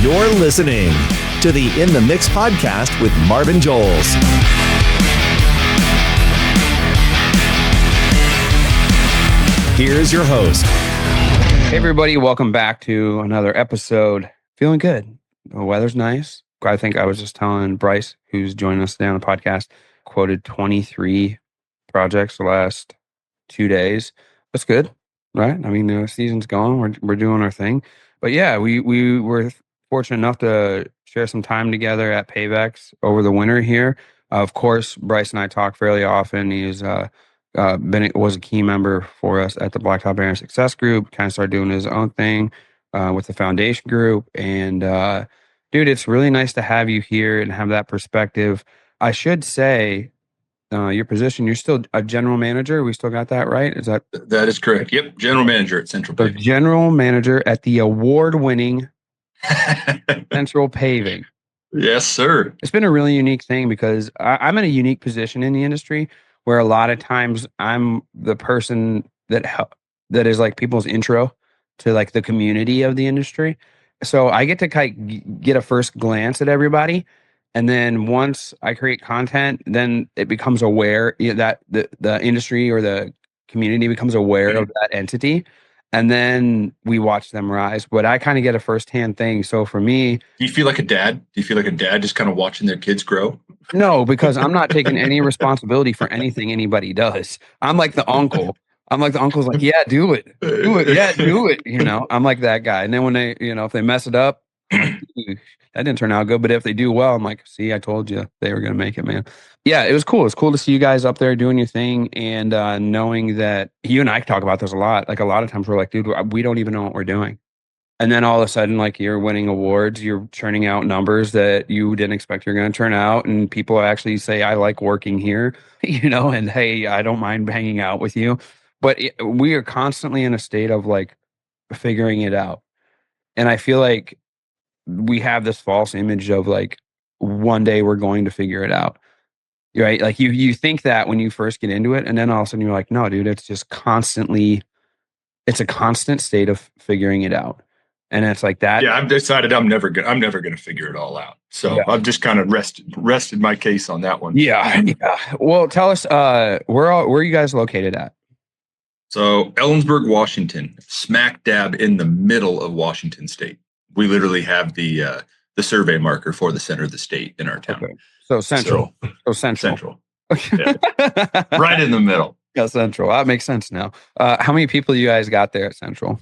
You're listening to the In the Mix podcast with Marvin Joles. Here's your host. Hey everybody, welcome back to another episode. Feeling good. The weather's nice. I think I was just telling Bryce, who's joining us today on the podcast, quoted 23 projects the last 2 days. That's good, right? I mean, the season's going. We're doing our thing. But yeah, we were fortunate enough to share some time together at Pavex over the winter here. Of course, Bryce and I talk fairly often. He's was a key member for us at the Blacktop Banner Success Group. Kind of started doing his own thing with the foundation group. And dude, it's really nice to have you here and have that perspective. I should say, your position, you're still a general manager. We still got that right? That is correct. Yep, general manager at Central Paving. General manager at the award-winning Central Paving. Yes, sir. It's been a really unique thing because I'm in a unique position in the industry where a lot of times I'm the person that is like people's intro to like the community of the industry. So I get to get a first glance at everybody. And then once I create content, then it becomes aware that the industry or the community becomes aware of that entity. And then we watch them rise. But I kind of get a firsthand thing. So for me... Do you feel like a dad? Do you feel like a dad just kind of watching their kids grow? No, because I'm not taking any responsibility for anything anybody does. I'm like the uncle. I'm like the uncle's like, yeah, do it. Do it. Yeah, do it. You know, I'm like that guy. And then when they, if they mess it up, that didn't turn out good. But if they do well, I'm like, see, I told you they were going to make it, man. Yeah, it was cool. It's cool to see you guys up there doing your thing and knowing that you and I talk about this a lot. Like a lot of times we're like, dude, we don't even know what we're doing. And then all of a sudden, like you're winning awards, you're churning out numbers that you didn't expect you're going to turn out. And people actually say, I like working here, and hey, I don't mind hanging out with you. But we are constantly in a state of like figuring it out. And I feel like we have this false image of like, one day we're going to figure it out. Right? Like you think that when you first get into it, and then all of a sudden you're like, no, dude, it's just constantly, it's a constant state of figuring it out. And it's like that. Yeah, I've decided I'm never gonna figure it all out. So yeah. I've just kind of rested my case on that one. Yeah. Well, tell us, where are you guys located at? So Ellensburg, Washington, smack dab in the middle of Washington State. We literally have the survey marker for the center of the state in our town. Okay. So central. Central. Yeah. Right in the middle. Yeah, central. That makes sense now. How many people you guys got there at Central?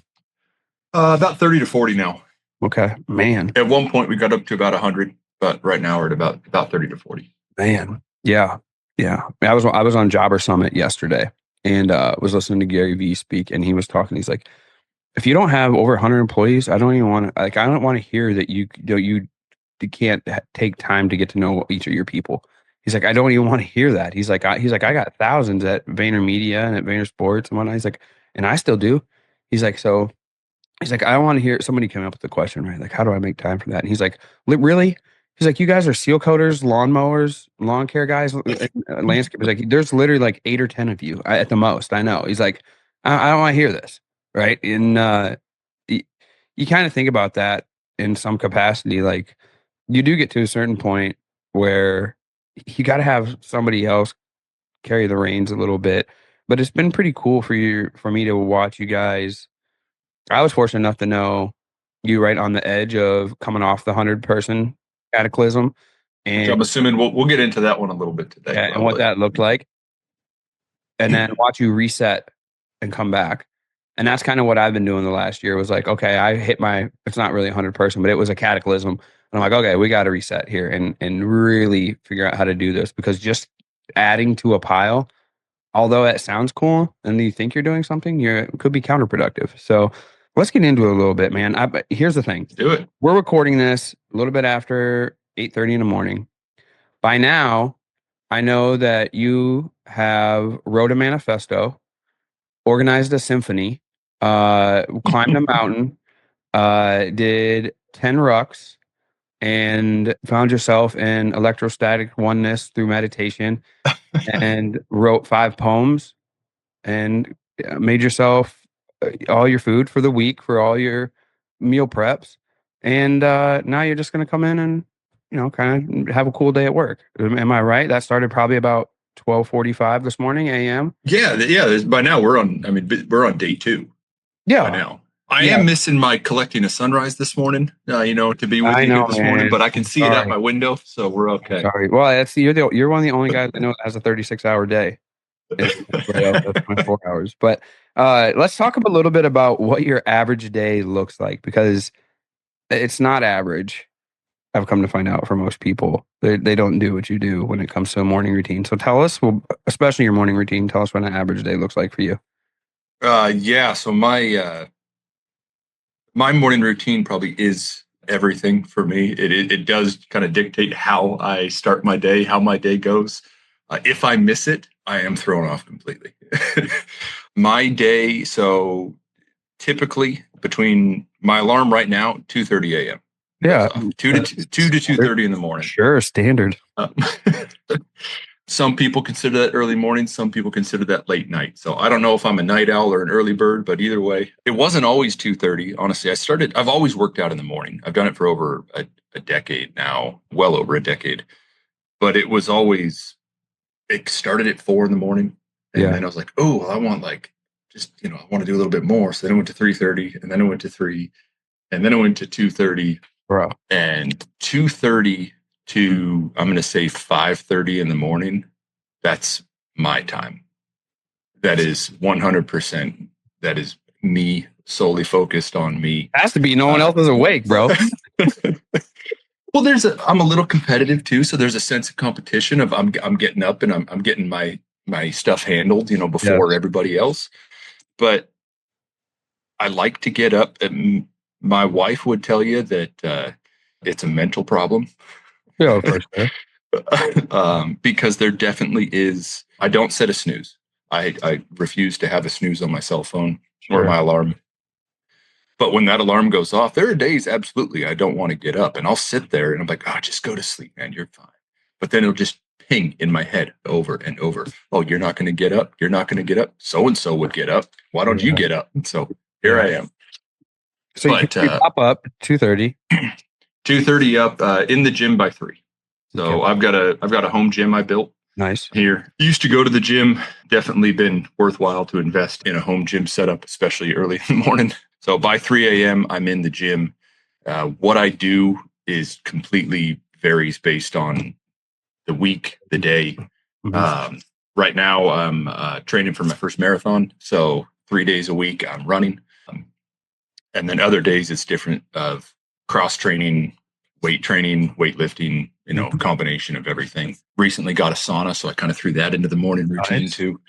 About 30 to 40 now. Okay, man. At one point, we got up to about 100, but right now we're at about 30 to 40. Man, yeah. I was on Jobber Summit yesterday and was listening to Gary Vee speak, and he was talking. He's like, if you don't have over 100 employees, I don't want to hear that you can't take time to get to know each of your people. He's like, I don't even want to hear that. He's like, I got thousands at VaynerMedia and at Vayner Sports and whatnot. He's like, and I still do. He's like, I don't want to hear somebody come up with the question, right? Like, how do I make time for that? And he's like, really? He's like, you guys are seal coaters, lawn mowers, lawn care guys, landscapers. Like, there's literally like 8 or 10 of you at the most. I know. He's like, I don't want to hear this, right? And you kind of think about that in some capacity. Like, you do get to a certain point where you got to have somebody else carry the reins a little bit. But it's been pretty cool for me to watch you guys. I was fortunate enough to know you right on the edge of coming off the 100-person cataclysm. And I'm assuming we'll get into that one a little bit today. Yeah, and what that looked like. And then watch you reset and come back. And that's kind of what I've been doing the last year. Was like, okay, I hit it's not really 100-person, but it was a cataclysm. And I'm like, okay, we got to reset here and really figure out how to do this, because just adding to a pile, although it sounds cool and you think you're doing something, it could be counterproductive. So let's get into it a little bit, man. Here's the thing. Do it. We're recording this a little bit after 8:30 in the morning. By now, I know that you have wrote a manifesto, organized a symphony, climbed a mountain, did 10 rucks, and found yourself in electrostatic oneness through meditation, and wrote 5 poems, and made yourself all your food for the week for all your meal preps. And now you're just going to come in and, kind of have a cool day at work. Am I right? That started probably about 12:45 this morning, a.m. Yeah. By now we're on day 2 by Yeah. now. I Yeah. am missing my collecting a sunrise this morning, to be with I you know, here this morning, man. but I can see it out my window, so we're okay. Sorry. Well, you're one of the only guys I know that has a 36-hour day. That's 24 hours. But let's talk a little bit about what your average day looks like, because it's not average. I've come to find out for most people, they don't do what you do when it comes to a morning routine. So tell us, especially your morning routine, tell us what an average day looks like for you. Yeah. So my morning routine probably is everything for me. It does kind of dictate how I start my day, how my day goes. If I miss it, I am thrown off completely. My day, so typically between my alarm right now, 2:30 a.m. Yeah. 2 to 2:30 in the morning. Sure, standard. Some people consider that early morning. Some people consider that late night. So I don't know if I'm a night owl or an early bird, but either way, it wasn't always 2:30. Honestly, I've always worked out in the morning. I've done it for over a decade now, well over a decade. But it started at 4 in the morning. And then I was like, oh, well, I want I want to do a little bit more. So then I went to 3:30, and then I went to 3, and then I went to 2:30. Bro. And 2:30 to, I'm going to say 5:30 in the morning, that's my time. That is 100%. That is me, solely focused on me. Has to be. No one else is awake, bro. Well, I'm a little competitive too, so there's a sense of competition of I'm getting up and I'm getting my stuff handled, before everybody else. But I like to get up. My wife would tell you that it's a mental problem. Yeah, for sure. Because there definitely is. I don't set a snooze. I refuse to have a snooze on my cell phone or my alarm. But when that alarm goes off, there are days absolutely I don't want to get up, and I'll sit there and I'm like, oh, just go to sleep, man. You're fine. But then it'll just ping in my head over and over. Oh, you're not going to get up. You're not going to get up. So and so would get up. Why don't you get up? So here I am. So you pop up 2:30. 2:30 up in the gym by 3. So I've got a home gym I built. Nice. Here. Used to go to the gym. Definitely been worthwhile to invest in a home gym setup, especially early in the morning. So by 3 a.m., I'm in the gym. What I do is completely varies based on the week, the day. Mm-hmm. Right now, I'm training for my first marathon. So 3 days a week, I'm running. And then other days, it's different of cross training, weightlifting, combination of everything. Recently got a sauna, so I kind of threw that into the morning routine too.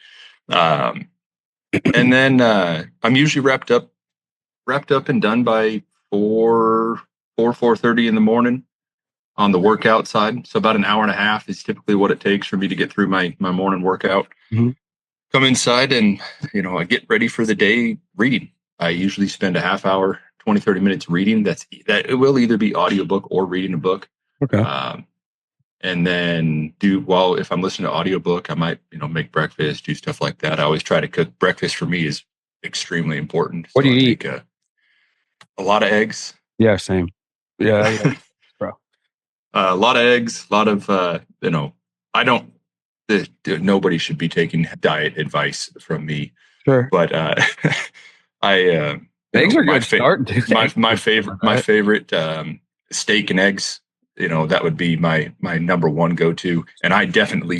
And then I'm usually wrapped up and done by 4:30 in the morning on the workout side. So about an hour and a half is typically what it takes for me to get through my morning workout. Mm-hmm. Come inside and, I get ready for the day reading. I usually spend a half hour, 20, 30 minutes reading. That it will either be audiobook or reading a book. Okay. And then if I'm listening to audiobook, I might, make breakfast, do stuff like that. I always try to cook. Breakfast for me is extremely important. What do you eat? A lot of eggs. Yeah, same. Yeah. Bro. A lot of eggs, a lot of, I don't, nobody should be taking diet advice from me. Sure. But eggs are good start, dude. My favorite steak and eggs. That would be my number one go-to. And I definitely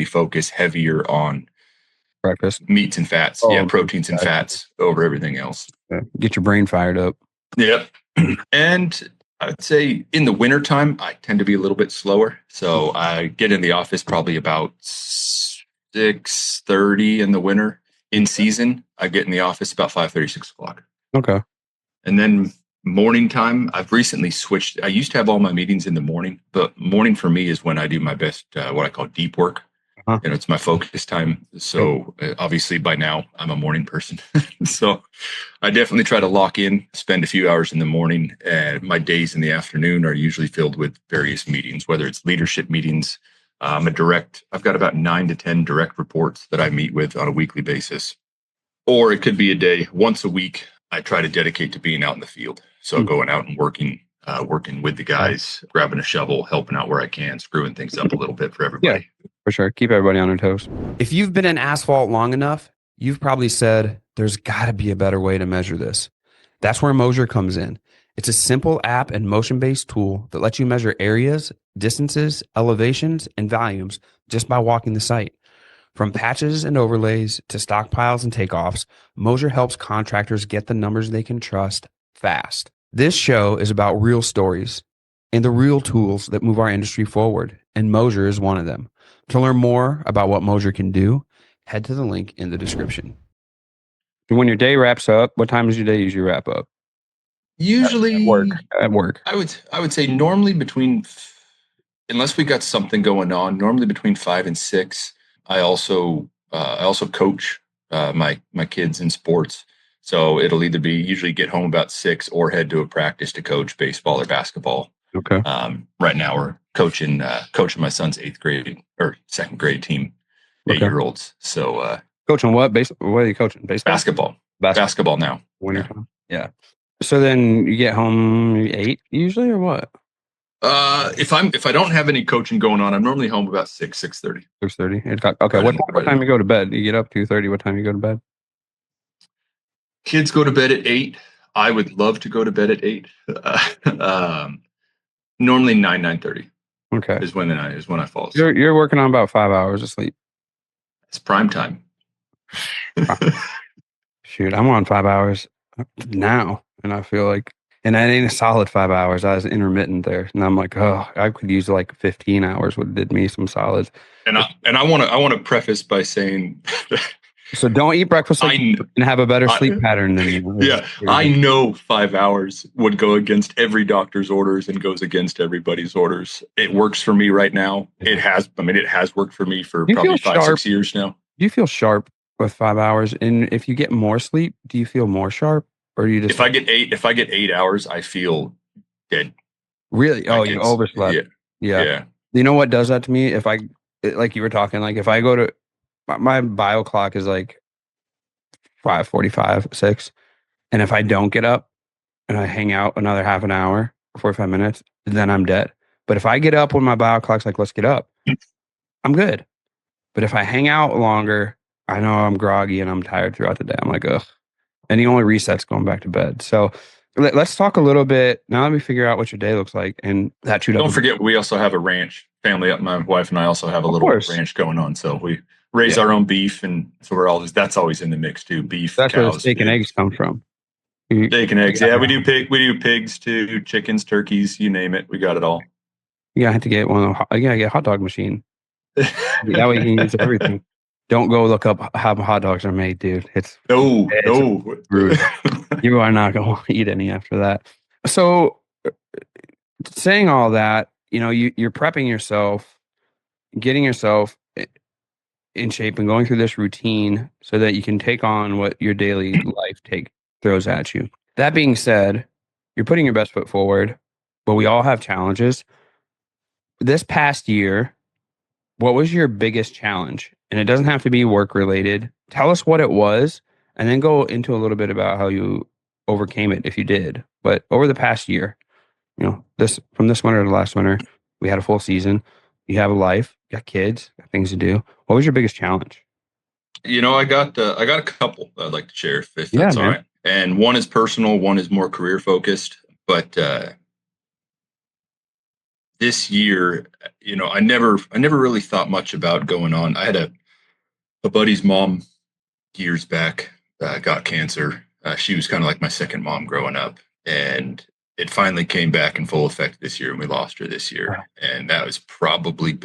focus heavier on breakfast meats and fats. Proteins and fats over everything else. Get your brain fired up. Yep. And I'd say in the wintertime, I tend to be a little bit slower. So I get in the office probably about 6:30 in the winter. In season, I get in the office about 5:30, 6 o'clock. Okay. And then morning time, I've recently switched. I used to have all my meetings in the morning, but morning for me is when I do my best, what I call deep work. Uh-huh. It's my focus time. So obviously by now I'm a morning person. So I definitely try to lock in, spend a few hours in the morning. And my days in the afternoon are usually filled with various meetings, whether it's leadership meetings. I've got about 9 to 10 direct reports that I meet with on a weekly basis. Or it could be a day once a week I try to dedicate to being out in the field. So going out and working with the guys, grabbing a shovel, helping out where I can, screwing things up a little bit for everybody. Yeah, for sure. Keep everybody on their toes. If you've been in asphalt long enough, you've probably said, there's got to be a better way to measure this. That's where Moser comes in. It's a simple app and motion-based tool that lets you measure areas, distances, elevations, and volumes just by walking the site. From patches and overlays to stockpiles and takeoffs, Moser helps contractors get the numbers they can trust fast. This show is about real stories and the real tools that move our industry forward, and Moser is one of them. To learn more about what Moser can do, head to the link in the description. When your day wraps up, what time does your day usually wrap up? Usually At work. I would say normally unless we got something going on, normally between 5 and 6. I also coach my kids in sports. So it'll either be usually get home about 6 or head to a practice to coach baseball or basketball. Okay. Right now we're coaching my son's 8th grade or 2nd grade team, 8-year-olds. So coaching what? What are you coaching? Baseball? Basketball now. Wintertime. Yeah. So then you get home 8 usually, or what? If I don't have any coaching going on, I'm normally home about 6:30. 6:30. Okay. What time you go to bed? You get up 2:30. What time you go to bed? Kids go to bed at 8. I would love to go to bed at 8. Normally 9:30. Okay. Is when I fall asleep. You're working on about 5 hours of sleep. It's prime time. Shoot, I'm on 5 hours now, and I feel like, and that ain't a solid 5 hours. I was intermittent there, and I'm like, oh, I could use like 15 hours. Would did me some solids. And I want to preface by saying, so don't eat breakfast and have a better sleep pattern than you. Yeah, I know 5 hours would go against every doctor's orders and goes against everybody's orders. It works for me right now. It has worked for me for probably 5-6 years now. Do you feel sharp with 5 hours? And if you get more sleep, do you feel more sharp? Or you just, if I get 8 hours, I feel dead. Really? Oh, you overslept. Yeah. You know what does that to me? If I, like you were talking, like if I go to, my bio clock is like 5:45, 6. And if I don't get up and I hang out another half an hour, 45 minutes, then I'm dead. But if I get up when my bio clock's like, let's get up, I'm good. But if I hang out longer, I know I'm groggy and I'm tired throughout the day. I'm like, ugh. And the only reset's going back to bed. So let's talk a little bit. Now let me figure out what your day looks like. And that Don't forget, we also have a ranch family up. My wife and I also have a little ranch going on. So we raise our own beef. And so that's always in the mix too. Beef, that's cows, where steak and eggs come from. Steak and eggs. Yeah, we do pigs too, chickens, turkeys, you name it. We got it all. Yeah, I had to get get a hot dog machine. That way you can use everything. Don't go look up how hot dogs are made, dude. It's rude. You are not going to eat any after that. So, saying all that, you're prepping yourself, getting yourself in shape, and going through this routine so that you can take on what your daily life throws at you. That being said, you're putting your best foot forward, but we all have challenges. This past year, what was your biggest challenge? And it doesn't have to be work related. Tell us what it was, and then go into a little bit about how you overcame it, if you did. But over the past year, from this winter to last winter, we had a full season. You have a life, you got kids, got things to do. What was your biggest challenge? I got a couple I'd like to share if that's all right. And one is personal, one is more career focused. But this year, I never really thought much about going on. I had a buddy's mom years back got cancer. She was kind of like my second mom growing up, and it finally came back in full effect this year, and we lost her this year. And that was probably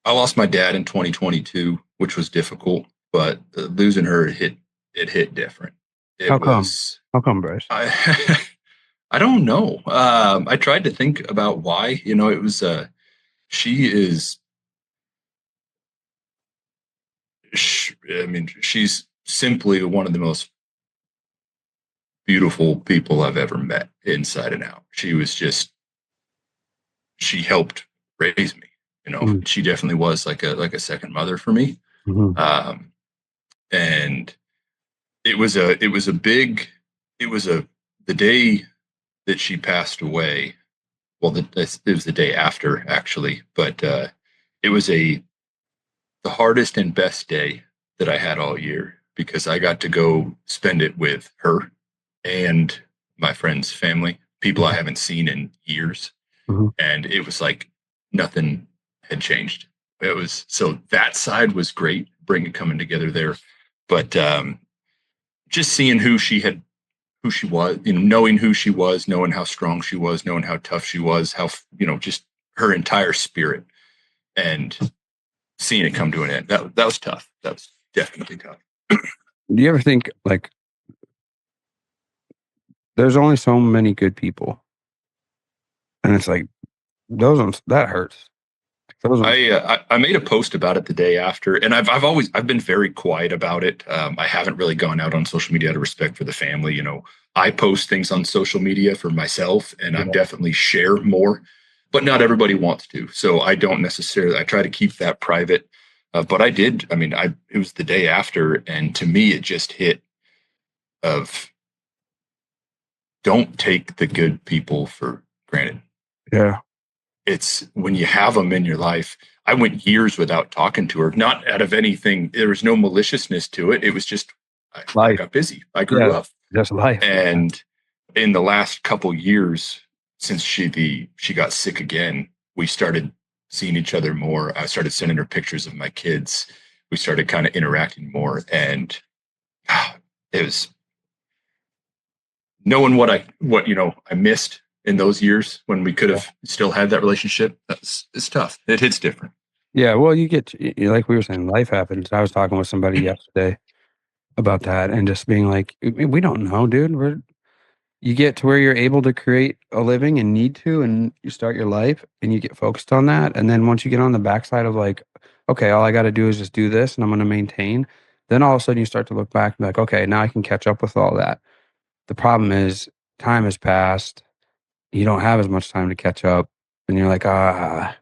I lost my dad in 2022, which was difficult, but losing her, it hit different. How come, Bryce? I don't know. I tried to think about why. It was she's simply one of the most beautiful people I've ever met, inside and out. She helped raise me. She definitely was like a second mother for me. And it was a the day that she passed away, well, it was the day after, actually, but it was the hardest and best day that I had all year, because I got to go spend it with her and my friend's family, people I haven't seen in years. Mhm. And it was like nothing had changed. It was, so that side was great, coming together there. But just seeing who she was, knowing who she was, knowing how strong she was, knowing how tough she was, how, just her entire spirit, and seeing it come to an end. That was tough. That was definitely tough. Do you ever think, like, there's only so many good people, and it's like those ones that hurts. Those ones, I made a post about it the day after, and I've been very quiet about it. I haven't really gone out on social media out of respect for the family. I post things on social media for myself, and I'm definitely share more, but not everybody wants to. So I don't necessarily. I try to keep that private. But I did. I mean, it was the day after, and to me, it just hit of, don't take the good people for granted. yeah. It's when you have them in your life. I went years without talking to her, not out of anything. There was no maliciousness to it. It was just, I got busy. I grew up. That's life. And in the last couple years, since she got sick again, we started seeing each other more. I started sending her pictures of my kids. We started kind of interacting more, and it was knowing what I missed in those years when we could have still had that relationship. It's tough. It hits different. Yeah, well, like we were saying, life happens. I was talking with somebody yesterday about that, and just being like, we don't know, dude. You get to where you're able to create a living and need to, and you start your life and you get focused on that. And then once you get on the backside of like, okay, all I got to do is just do this and I'm going to maintain, then all of a sudden you start to look back and be like, okay, now I can catch up with all that. The problem is time has passed. You don't have as much time to catch up, and you're like, and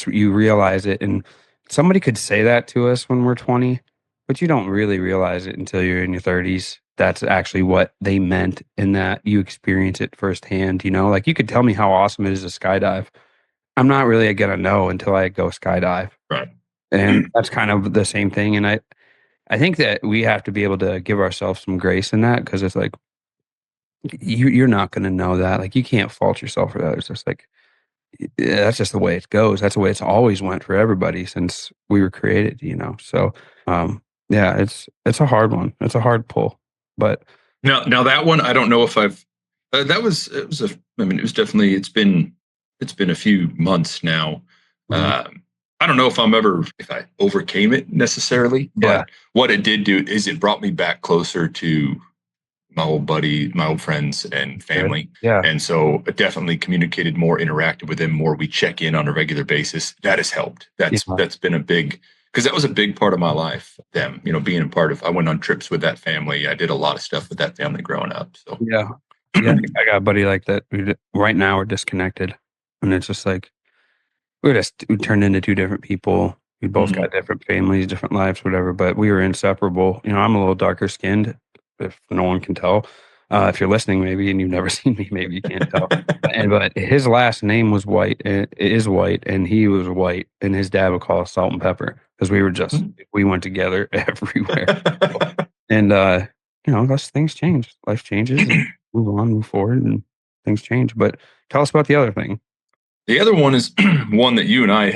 you realize it. And somebody could say that to us when we're 20, but you don't really realize it until you're in your 30s. That's actually what they meant, in that you experience it firsthand. Like, you could tell me how awesome it is to skydive. I'm not really gonna know until I go skydive. Right. And that's kind of the same thing. And I think that we have to be able to give ourselves some grace in that, because it's like, you're not going to know that. Like, you can't fault yourself for that. It's just like, that's just the way it goes. That's the way it's always went for everybody since we were created, So, yeah, it's a hard one. It's a hard pull, but now that one, I don't know if I've, it was definitely, it's been a few months now. I don't know if I overcame it necessarily, but what it did do is it brought me back closer to my old friends and family. Yeah. And so it definitely communicated more, interacted with them more. We check in on a regular basis. That has helped. That's been because that was a big part of my life. Them, being a part of, I went on trips with that family. I did a lot of stuff with that family growing up. So yeah. I got a buddy like that. Right now we're disconnected, and it's just like, we turned into two different people. We both got different families, different lives, whatever, but we were inseparable. I'm a little darker skinned, if no one can tell. If you're listening, maybe, and you've never seen me, maybe you can't tell. But his last name was White, and it is White, and he was white, and his dad would call us Salt and Pepper, because we went together everywhere. And those things change. Life changes, and move on, move forward, and things change. But tell us about the other thing. The other one is one that you and I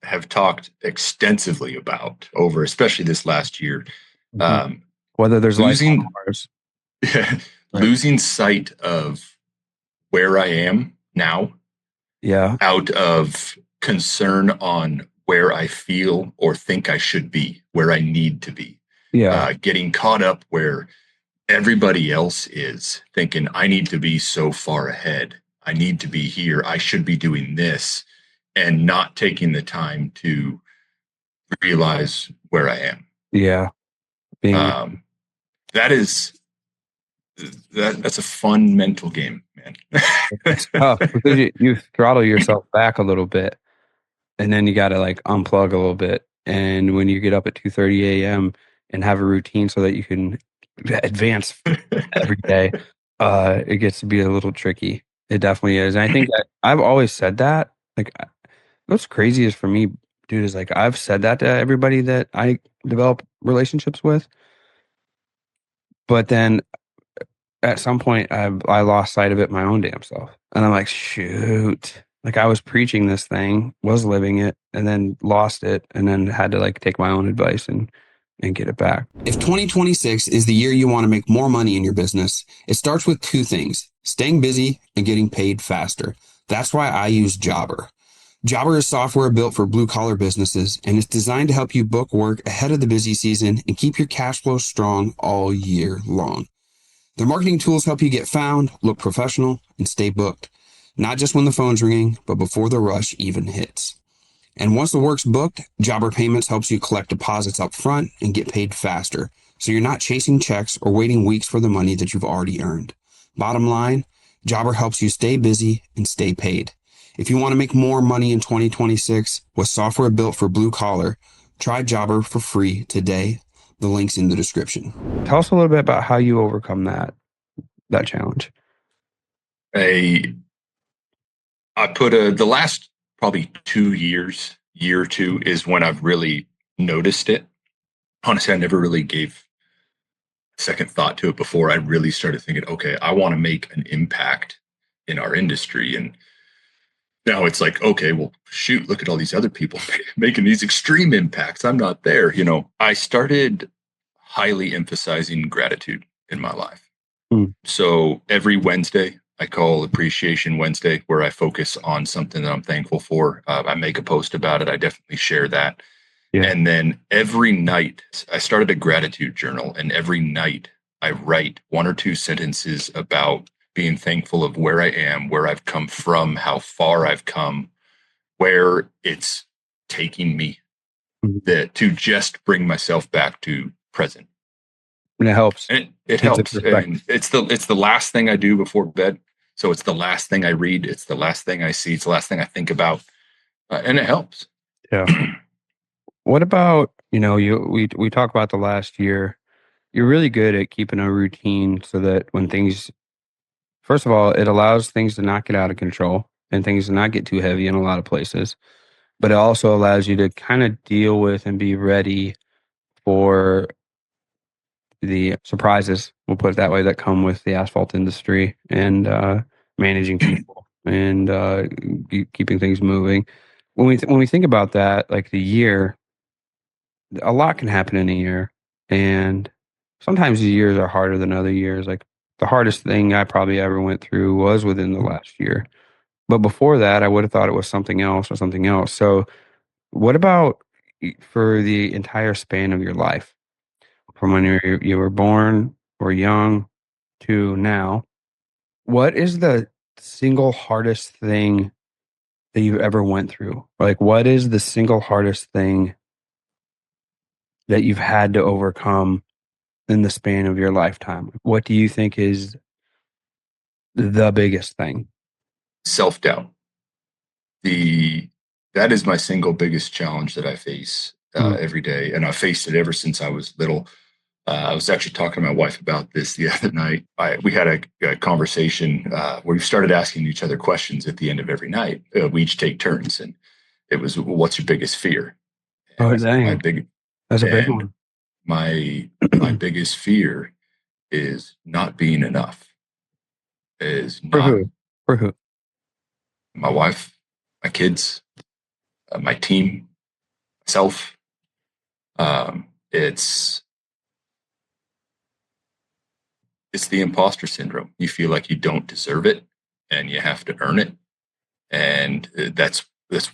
have talked extensively about over, especially this last year. Whether there's losing sight of where I am now, out of concern on where I feel or think I should be, where I need to be, getting caught up where everybody else is, thinking I need to be so far ahead. I need to be here. I should be doing this, and not taking the time to realize where I am. Yeah. That's a fun mental game, man. It's tough because you throttle yourself back a little bit, and then you got to like unplug a little bit. And when you get up at 2:30 a.m. and have a routine so that you can advance every day, it gets to be a little tricky. It definitely is. And I think I've always said that. Like, what's crazy is for me, dude, is like I've said that to everybody that I develop relationships with, but then at some point I lost sight of it my own damn self. And I'm like, shoot. Like I was preaching this thing, was living it, and then lost it, and then had to like take my own advice and get it back. If 2026 is the year you want to make more money in your business, it starts with two things: staying busy and getting paid faster. That's why I use Jobber. Jobber is software built for blue-collar businesses, and it's designed to help you book work ahead of the busy season and keep your cash flow strong all year long. Their marketing tools help you get found, look professional, and stay booked. Not just when the phone's ringing, but before the rush even hits. And once the work's booked, Jobber Payments helps you collect deposits up front and get paid faster, so you're not chasing checks or waiting weeks for the money that you've already earned. Bottom line, Jobber helps you stay busy and stay paid. If you want to make more money in 2026 with software built for blue collar, try Jobber for free today. The link's in the description. Tell us a little bit about how you overcome that challenge. I put the last probably 2 years, year or two is when I've really noticed it. Honestly, I never really gave second thought to it before. I really started thinking, okay, I want to make an impact in our industry. And now it's like, okay, well, shoot, look at all these other people making these extreme impacts. I'm not there. I started highly emphasizing gratitude in my life. So every Wednesday, I call Appreciation Wednesday, where I focus on something that I'm thankful for. I make a post about it. I definitely share that. Yeah. And then every night, I started a gratitude journal, and every night I write 1 or 2 sentences about being thankful of where I am, where I've come from, how far I've come, where it's taking me, to just bring myself back to present. And it helps. And it helps. And it's the last thing I do before bed. So it's the last thing I read. It's the last thing I see. It's the last thing I think about. And it helps. Yeah. What about, we talk about the last year. You're really good at keeping a routine so that when things, first of all, it allows things to not get out of control and things to not get too heavy in a lot of places. But it also allows you to kind of deal with and be ready for the surprises, we'll put it that way, that come with the asphalt industry and managing people and keeping things moving. When we think about that, like the year, a lot can happen in a year, and sometimes the years are harder than other years. Like the hardest thing I probably ever went through was within the last year, but before that, I would have thought it was something else or something else. So, what about for the entire span of your life? From when you were born or young to now, what is the single hardest thing that you've ever went through? Like, what is the single hardest thing that you've had to overcome in the span of your lifetime? What do you think is the biggest thing? Self-doubt. That is my single biggest challenge that I face every day. And I've faced it ever since I was little. I was actually talking to my wife about this the other night. We had a conversation where we started asking each other questions at the end of every night. We each take turns, and it was, "What's your biggest fear?" Oh, dang. That's a big one. My biggest fear is not being enough. For who? My wife, my kids, my team, myself. It's the imposter syndrome. You feel like you don't deserve it and you have to earn it. And that's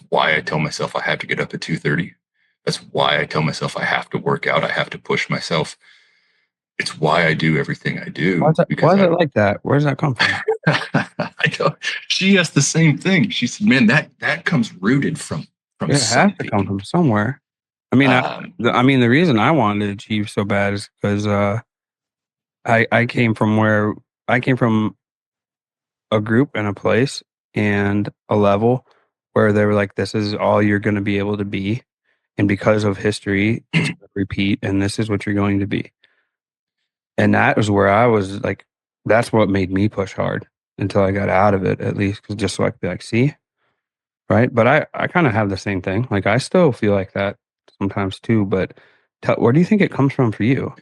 why I tell myself I have to get up at 2:30. That's why I tell myself I have to work out. I have to push myself. It's why I do everything I do. Why is it like that? Where does that come from? I know. She has the same thing. She said, "Man, that comes rooted from it has to come from somewhere." I mean, the reason I wanted to achieve so bad is because I came from a group and a place and a level where they were like, "This is all you're going to be able to be, and because of history, it's going to repeat, and this is what you're going to be." And that was where I was like, that's what made me push hard until I got out of it, at least, because just so I could be like, see, right? But I kind of have the same thing. Like I still feel like that sometimes too. But where do you think it comes from for you?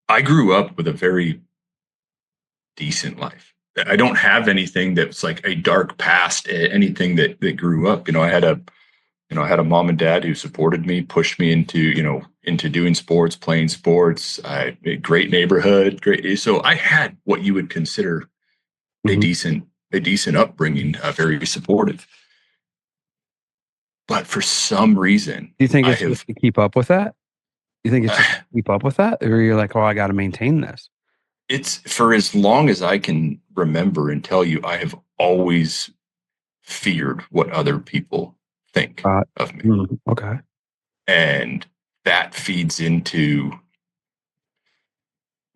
I grew up with a very decent life. I don't have anything that's like a dark past, anything that grew up. I had a mom and dad who supported me, pushed me into doing sports, playing sports. Great neighborhood, great. So I had what you would consider a Mhm. decent upbringing, very supportive. But for some reason, Do you think I it's just have to keep up with that? You think it's just to keep up with that? Or you're like, oh, I got to maintain this? it's for as long as I can remember and tell you, I have always feared what other people think Uh, of me. okay. And that feeds into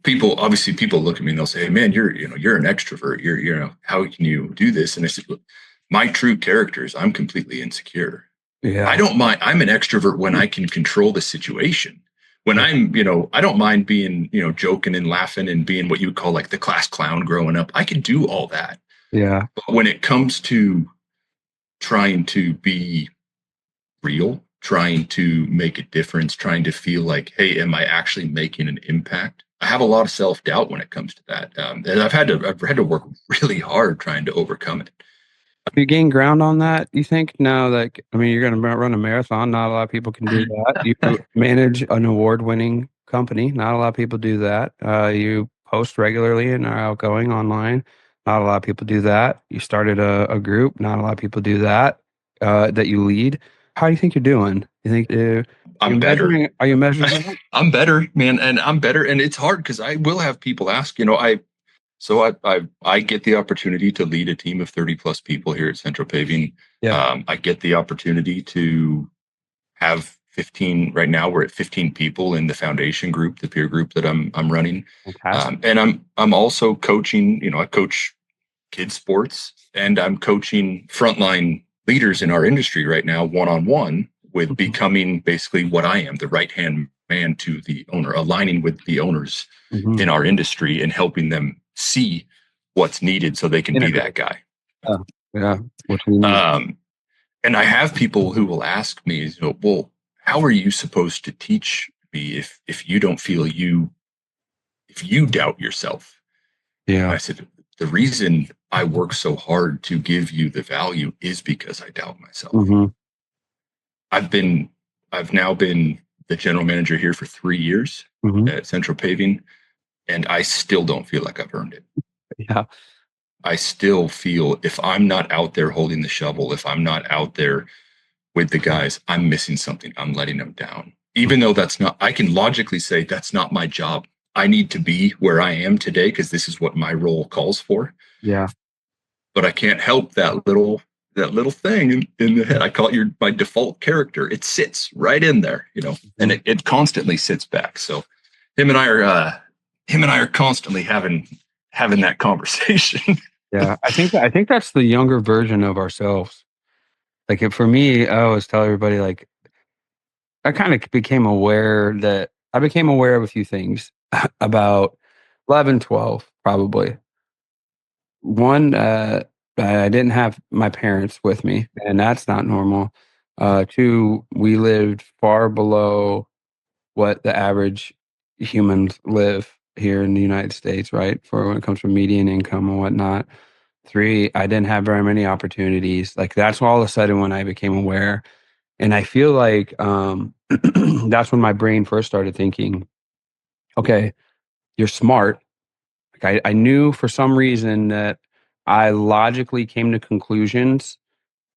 people. Obviously, people look at me and they'll say, hey, man, you're an extrovert. How can you do this? And I said, look, my true character is I'm completely insecure. I Yeah. don't mind. I'm an extrovert when I can control the situation. When I don't mind being, joking and laughing and being what you would call like the class clown growing up. I can do all that. Yeah. But when it comes to trying to be real, trying to make a difference, trying to feel like, hey, am I actually making an impact? I have a lot of self doubt when it comes to that, and I've had to work really hard trying to overcome it. Have you gained ground on that, you think? Now, like, I mean, you're going to run a marathon. Not a lot of people can do that. You manage an award-winning company. Not a lot of people do that. You post regularly and are outgoing online. Not a lot of people do that. You started a group. Not a lot of people do that, that you lead. How do you think you're doing? You think I'm better. are you measuring it? I'm better, man, and I'm better. And it's hard because I will have people ask, I get the opportunity to lead a team of 30 plus people here at Central Paving. Yeah. I get the opportunity to have 15. Right now, we're at 15 people in the foundation group, the peer group that I'm running, Fantastic. and I'm also coaching. I coach kids sports, and I'm coaching frontline leaders in our industry right now, one on one, with becoming basically what I am, the right hand man to the owner, aligning with the owners in our industry and helping them see what's needed so they can be that guy. Yeah. Yeah. What do you mean? And I have people who will ask me, well, how are you supposed to teach me if you don't feel if you doubt yourself? And I Yeah. said, the reason I work so hard to give you the value is because I doubt myself. Mm-hmm. I've now been the general manager here for 3 years at Central Paving, and I still don't feel like I've earned it. Yeah. I still feel if I'm not out there holding the shovel, if I'm not out there with the guys, I'm missing something. I'm letting them down. Even though I can logically say that's not my job. I need to be where I am today because this is what my role calls for. Yeah. But I can't help that little thing in the head. I call it my default character. It sits right in there, and it constantly sits back. So him and I are constantly having that conversation. Yeah. I think that's the younger version of ourselves. Like for me, I always tell everybody, like, I kind of became aware of a few things about 11, 12, probably. One, I didn't have my parents with me, and that's not normal. Two, we lived far below what the average humans live here in the United States, right? For when it comes to median income and whatnot. Three, I didn't have very many opportunities. Like that's all of a sudden when I became aware. And I feel like that's when my brain first started thinking, okay, you're smart. Like I knew for some reason that I logically came to conclusions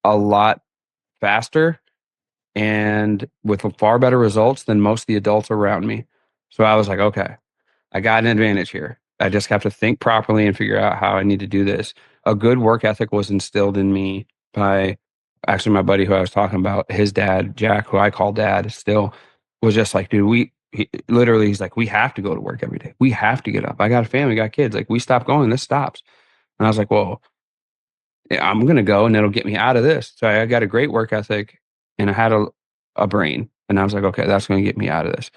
a lot faster and with far better results than most of the adults around me. So I was like, okay, I got an advantage here. I just have to think properly and figure out how I need to do this. A good work ethic was instilled in me by actually my buddy who I was talking about. His dad, Jack, who I call dad, still was just like, dude, he's like, we have to go to work every day. We have to get up. I got a family, got kids. Like, we stop going, this stops. And I was like, well, yeah, I'm going to go and it'll get me out of this. So I got a great work ethic and I had a brain. And I was like, okay, that's going to get me out of this.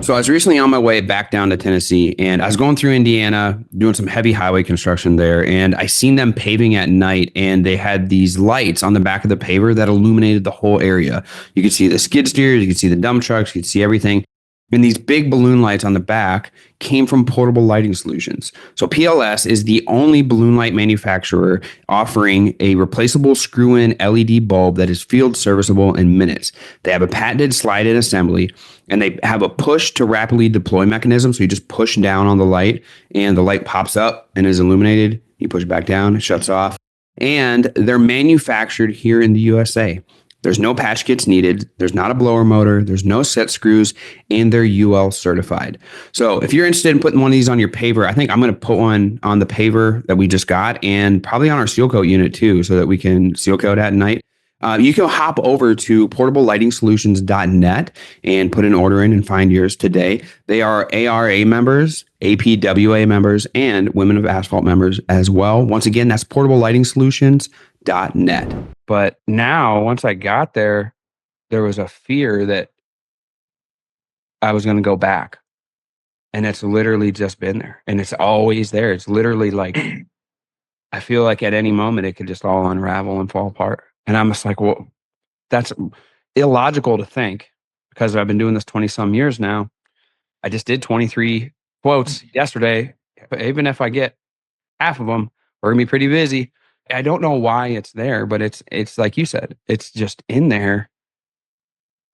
So I was recently on my way back down to Tennessee, and I was going through Indiana doing some heavy highway construction there, and I seen them paving at night, and they had these lights on the back of the paver that illuminated the whole area. You could see the skid steers, you could see the dump trucks, you could see everything. And these big balloon lights on the back came from Portable Lighting Solutions. So PLS is the only balloon light manufacturer offering a replaceable screw-in LED bulb that is field serviceable in minutes. They have a patented slide-in assembly, and they have a push to rapidly deploy mechanism. So you just push down on the light and the light pops up and is illuminated. You push back down, it shuts off. And they're manufactured here in the USA. There's no patch kits needed. There's not a blower motor. There's no set screws, and they're UL certified. So if you're interested in putting one of these on your paver, I think I'm going to put one on the paver that we just got, and probably on our seal coat unit too, so that we can seal coat at night. You can hop over to portablelightingsolutions.net and put an order in and find yours today. They are ARA members, APWA members, and Women of Asphalt members as well. Once again, that's portablelightingsolutions.net. But now, once I got there, there was a fear that I was going to go back. And it's literally just been there. And it's always there. It's literally like, I feel like at any moment it could just all unravel and fall apart. And I'm just like, well, that's illogical to think, because I've been doing this 20 some years now. I just did 23 quotes yesterday. But even if I get half of them, we're going to be pretty busy. I don't know why it's there, but it's like you said, it's just in there.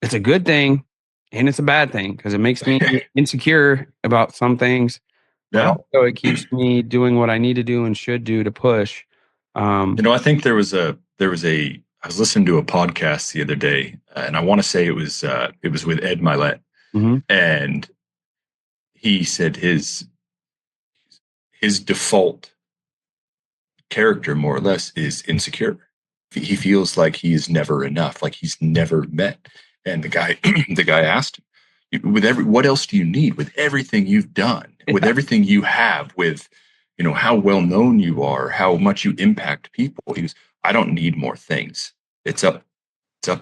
It's a good thing and it's a bad thing, because it makes me insecure about some things. Yeah. So it keeps me doing what I need to do and should do to push. I think I was listening to a podcast the other day, and I want to say it was with Ed Milet, and he said his default character, more or less, is insecure. He feels like he's never enough, like he's never met. And the guy asked him, what else do you need with everything you've done, with everything you have, with how well known you are, how much you impact people? He goes, I don't need more things. It's up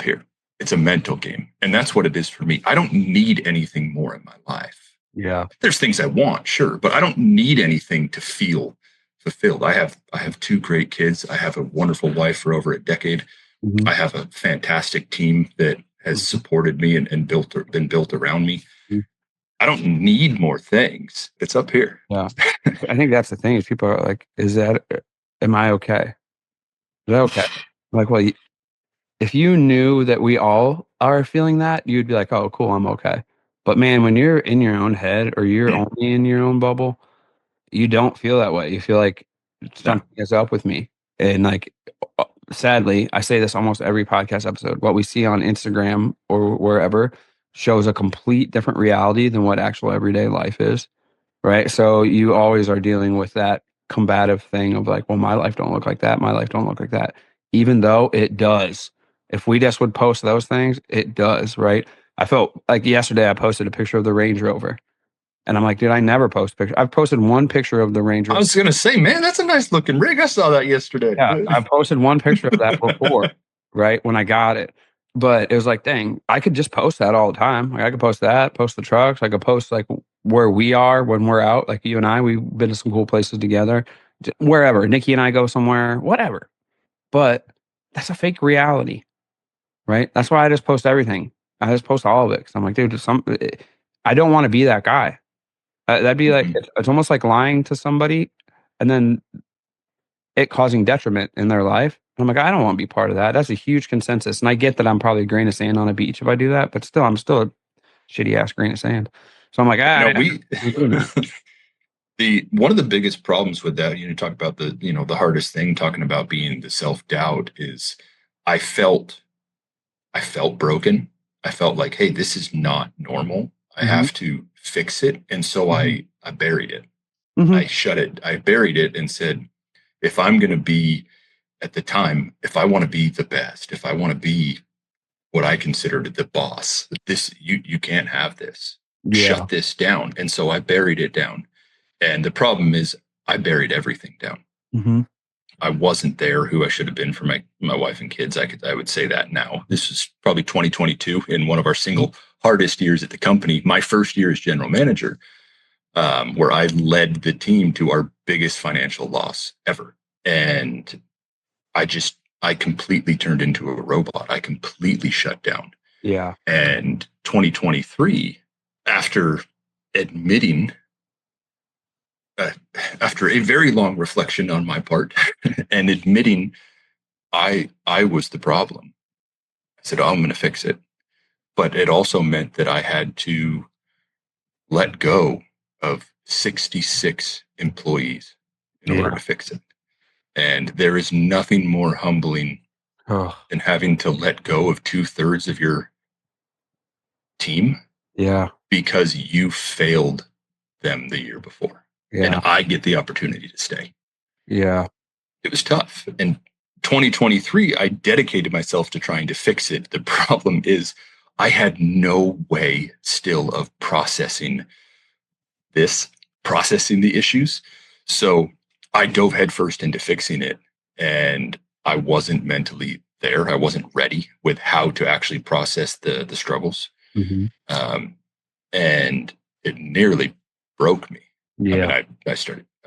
here. It's a mental game, and that's what it is for me. I don't need anything more in my life. Yeah, there's things I want, sure, but I don't need anything to feel fulfilled. I have 2 great kids. I have a wonderful wife for over a decade. I have a fantastic team that has supported me and been built around me. I don't need more things. It's up here. Yeah. I think that's the thing, is people are like, am I okay? Is that okay? Like, well, if you knew that we all are feeling that, you'd be like, oh, cool, I'm okay. But man, when you're in your own head or you're only in your own bubble, you don't feel that way. You feel like something is up with me. And like, sadly, I say this almost every podcast episode, what we see on Instagram or wherever shows a complete different reality than what actual everyday life is. Right. So you always are dealing with that combative thing of like, well, my life don't look like that. My life don't look like that. Even though it does. If we just would post those things, it does. Right. I felt like yesterday I posted a picture of the Range Rover. And I'm like, dude, I never post pictures. I've posted one picture of the Range Rover. I was going to say, man, that's a nice looking rig. I saw that yesterday. Yeah, I posted one picture of that before, right, when I got it. But it was like, dang, I could just post that all the time. Like, I could post that, post the trucks. I could post like where we are when we're out. Like you and I, we've been to some cool places together. Wherever. Nikki and I go somewhere, whatever. But that's a fake reality, right? That's why I just post everything. I just post all of it. Because I'm like, dude, I don't want to be that guy. That'd be like, it's almost like lying to somebody and then it causing detriment in their life. I'm like, I don't want to be part of that. That's a huge consensus. And I get that I'm probably a grain of sand on a beach if I do that, but still, I'm still a shitty ass grain of sand. So I'm like, one of the biggest problems with that, talk about the hardest thing, talking about being the self-doubt, is I felt broken. I felt like, hey, this is not normal. I have to fix it. And so I buried it. I shut it. I buried it and said, if I'm going to be, at the time, if I want to be the best, if I want to be what I considered the boss, you can't have this. Shut this down. And so I buried it down. And the problem is I buried everything down. I wasn't there who I should have been for my wife and kids. I would say that now. This is probably 2022 in one of our single hardest years at the company. My first year as general manager, where I led the team to our biggest financial loss ever. And I completely turned into a robot. I completely shut down. Yeah. And 2023, after admitting, after a very long reflection on my part and admitting I was the problem, I said, oh, I'm going to fix it. But it also meant that I had to let go of 66 employees in order to fix it. And there is nothing more humbling than having to let go of 2/3 of your team. Yeah. Because you failed them the year before. Yeah. And I get the opportunity to stay. Yeah. It was tough. And 2023, I dedicated myself to trying to fix it. The problem is I had no way still of processing the issues. So I dove headfirst into fixing it, and I wasn't mentally there. I wasn't ready with how to actually process the struggles. Mm-hmm. And it nearly broke me. Yeah. I mean,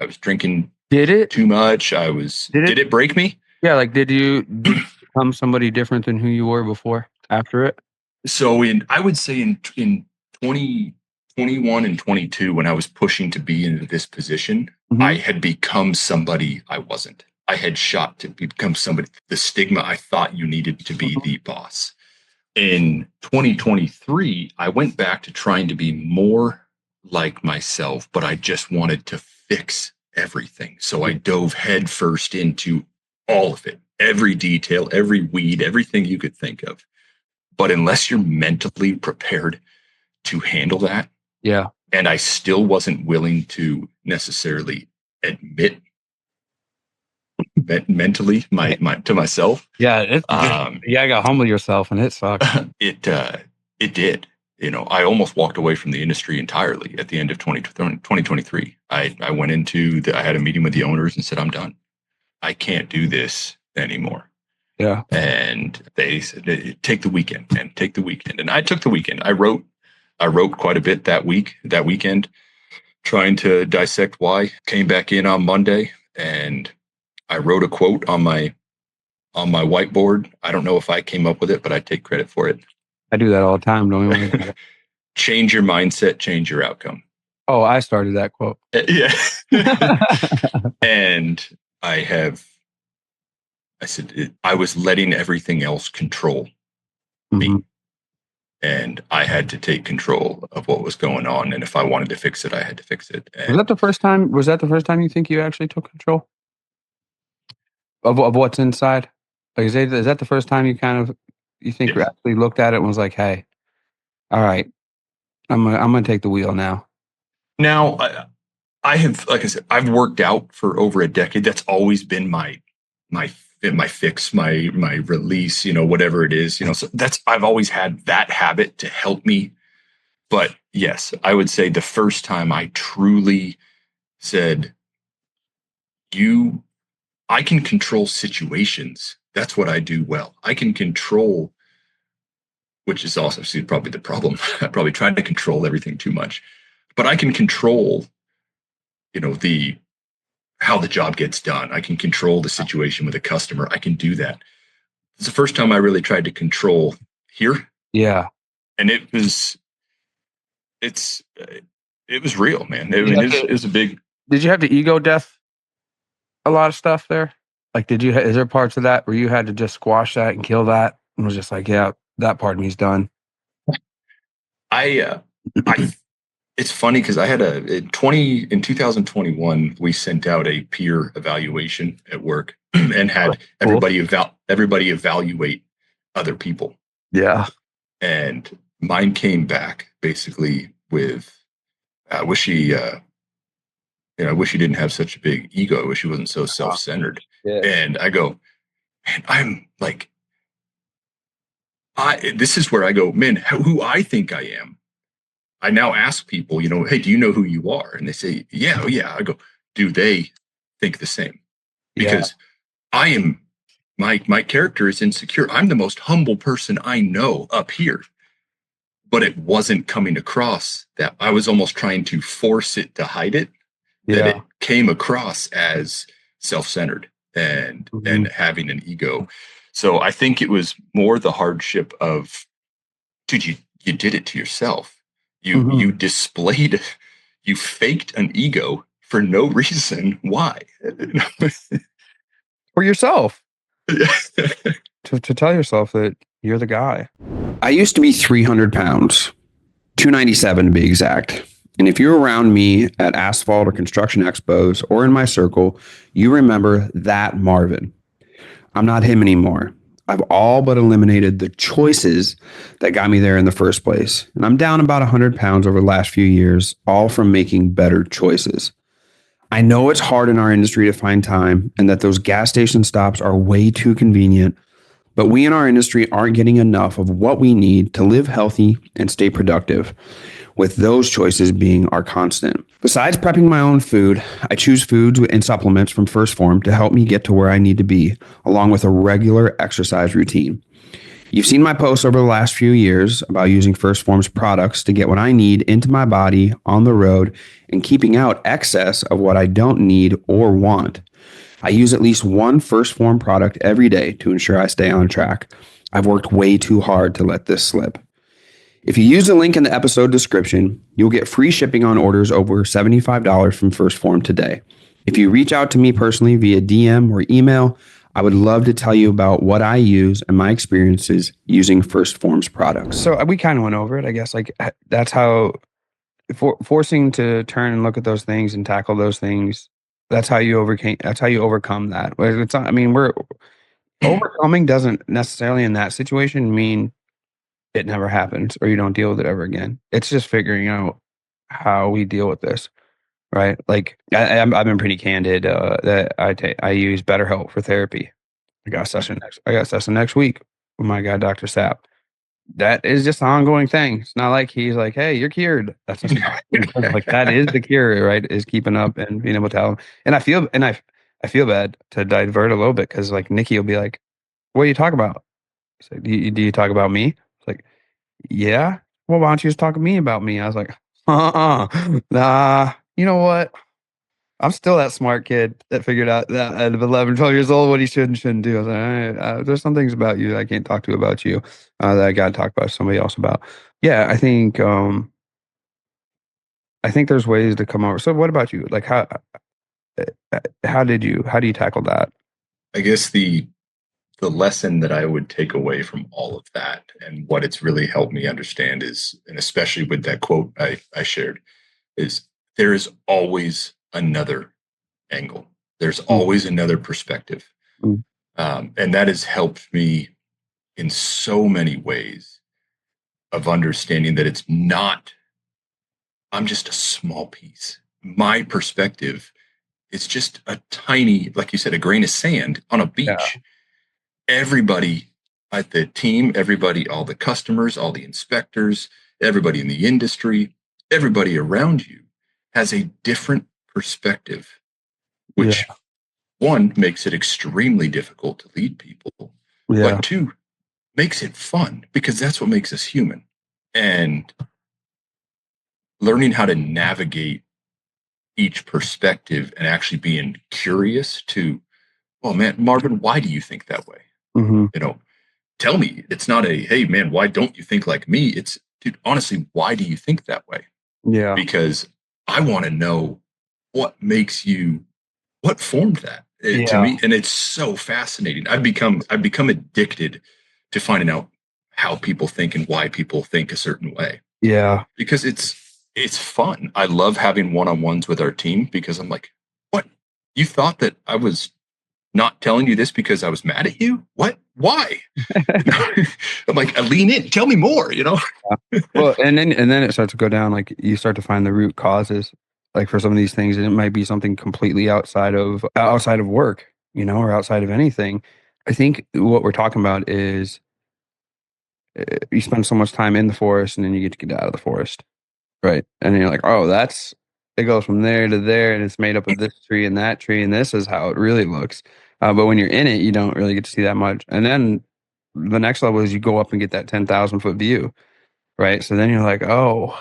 I was drinking Did it? too much. Did it break me? Yeah. Like, did you become somebody different than who you were before, after it? So I would say in 2021 and 22, when I was pushing to be in this position, Mm-hmm. I had become somebody I wasn't. I had shot to become somebody, the stigma I thought you needed to be the boss. In 2023, I went back to trying to be more like myself, but I just wanted to fix everything. So I dove headfirst into all of it, every detail, every weed, everything you could think of. But unless you're mentally prepared to handle that, Yeah. and I still wasn't willing to necessarily admit mentally to myself. Yeah. You gotta humble yourself, and it sucks. It did. I almost walked away from the industry entirely at the end of 2023. I went I had a meeting with the owners and said, I'm done. I can't do this anymore. Yeah. And they said, take the weekend. And I took the weekend. I wrote quite a bit that weekend, trying to dissect why. Came back in on Monday, and I wrote a quote on my whiteboard. I don't know if I came up with it, but I take credit for it. I do that all the time. Don't you? Change your mindset, change your outcome. Oh, I started that quote. Yeah. And I said, I was letting everything else control me. And I had to take control of what was going on. And if I wanted to fix it, I had to fix it. And was that the first time you think you actually took control of what's inside? Like, is that the first time you think you actually looked at it and was like, hey, all right, I'm gonna take the wheel now. Now, I have, like I said, I've worked out for over a decade. That's always been my fix, my release, whatever it is, so I've always had that habit to help me. But yes, I would say the first time I truly said, I can control situations. That's what I do well. I can control, which is also probably the problem. I probably tried to control everything too much, but I can control, how the job gets done. I can control the situation with a customer. I can do that. It's the first time I really tried to control here. Yeah. And it was real, man. It was a big. Did you have to ego death a lot of stuff there? Like, is there parts of that where you had to just squash that and kill that and was just like, yeah, that part of me's done? It's funny because I had in 2021, we sent out a peer evaluation at work and had everybody evaluate other people. Yeah. And mine came back basically with, I wish he didn't have such a big ego. I wish he wasn't so self-centered. Yeah. And I go, man, I'm like, this is where I go, man, who I think I am. I now ask people, hey, do you know who you are? And they say, yeah. I go, do they think the same? Because my character is insecure. I'm the most humble person I know up here, but it wasn't coming across that. I was almost trying to force it to hide it, that it came across as self-centered and having an ego. So I think it was more the hardship of, dude, you did it to yourself. You displayed, you faked an ego for no reason. Why? For yourself. to tell yourself that you're the guy. I used to be 300 pounds, 297 to be exact. And if you're around me at asphalt or construction expos or in my circle, you remember that Marvin. I'm not him anymore. I've all but eliminated the choices that got me there in the first place. And I'm down about 100 pounds over the last few years, all from making better choices. I know it's hard in our industry to find time and that those gas station stops are way too convenient, but we in our industry aren't getting enough of what we need to live healthy and stay productive, with those choices being our constant. Besides prepping my own food, I choose foods and supplements from First Form to help me get to where I need to be, along with a regular exercise routine. You've seen my posts over the last few years about using First Form's products to get what I need into my body on the road and keeping out excess of what I don't need or want. I use at least one First Form product every day to ensure I stay on track. I've worked way too hard to let this slip. If you use the link in the episode description, you'll get free shipping on orders over $75 from First Form today. If you reach out to me personally via DM or email, I would love to tell you about what I use and my experiences using First Form's products. So we kind of went over it, I guess. Like that's how forcing to turn and look at those things and tackle those things. That's how you overcome that. It's not, I mean, we're overcoming doesn't necessarily in that situation mean it never happens or you don't deal with it ever again. It's just figuring out how we deal with this, right? Like I've been pretty candid that I use BetterHelp for therapy. I got a session next week with my guy Dr. Sapp. That is just an ongoing thing. It's not like he's like, "Hey, you're cured." That's just like that is the cure, right? Is keeping up and being able to tell him. And I feel bad to divert a little bit because like Nikki will be like, "What do you talk about?" He's like, do you talk about me?" It's like, "Yeah." Well, why don't you just talk to me about me? I was like, nah. You know what? I'm still that smart kid that figured out that at 11, 12 years old what he should and shouldn't do. I was like, all right, there's some things about you that I can't talk to about you that I got to talk about somebody else about. Yeah, I think there's ways to come over. So what about you? Like how do you tackle that? I guess the lesson that I would take away from all of that and what it's really helped me understand is, and especially with that quote I shared, is there is always another angle. There's always another perspective. And that has helped me in so many ways of understanding that it's not, I'm just a small piece. My perspective is just a tiny, like you said, a grain of sand on a beach. Yeah. Everybody at the team, everybody, all the customers, all the inspectors, everybody in the industry, everybody around you has a different perspective, which one makes it extremely difficult to lead people, but two makes it fun because that's what makes us human. And learning how to navigate each perspective and actually being curious to, well, man, Marvin, why do you think that way? You know, tell me. It's not a, hey, man, why don't you think like me? It's, dude, honestly, why do you think that way? Yeah. Because I want to know what formed that to me. And it's so fascinating. I've become addicted to finding out how people think and why people think a certain way. Yeah. Because it's fun. I love having one-on-ones with our team because I'm like, what? You thought that I was not telling you this because I was mad at you? What? Why? I'm like, I lean in. Tell me more, you know? Well, and then it starts to go down. Like you start to find the root causes, like for some of these things, and it might be something completely outside of work, you know, or outside of anything. I think what we're talking about is you spend so much time in the forest and then you get out of the forest. Right. And then you're like, oh, it goes from there to there and it's made up of this tree and that tree. And this is how it really looks. But when you're in it, you don't really get to see that much. And then the next level is you go up and get that 10,000 foot view, right? So then you're like, oh,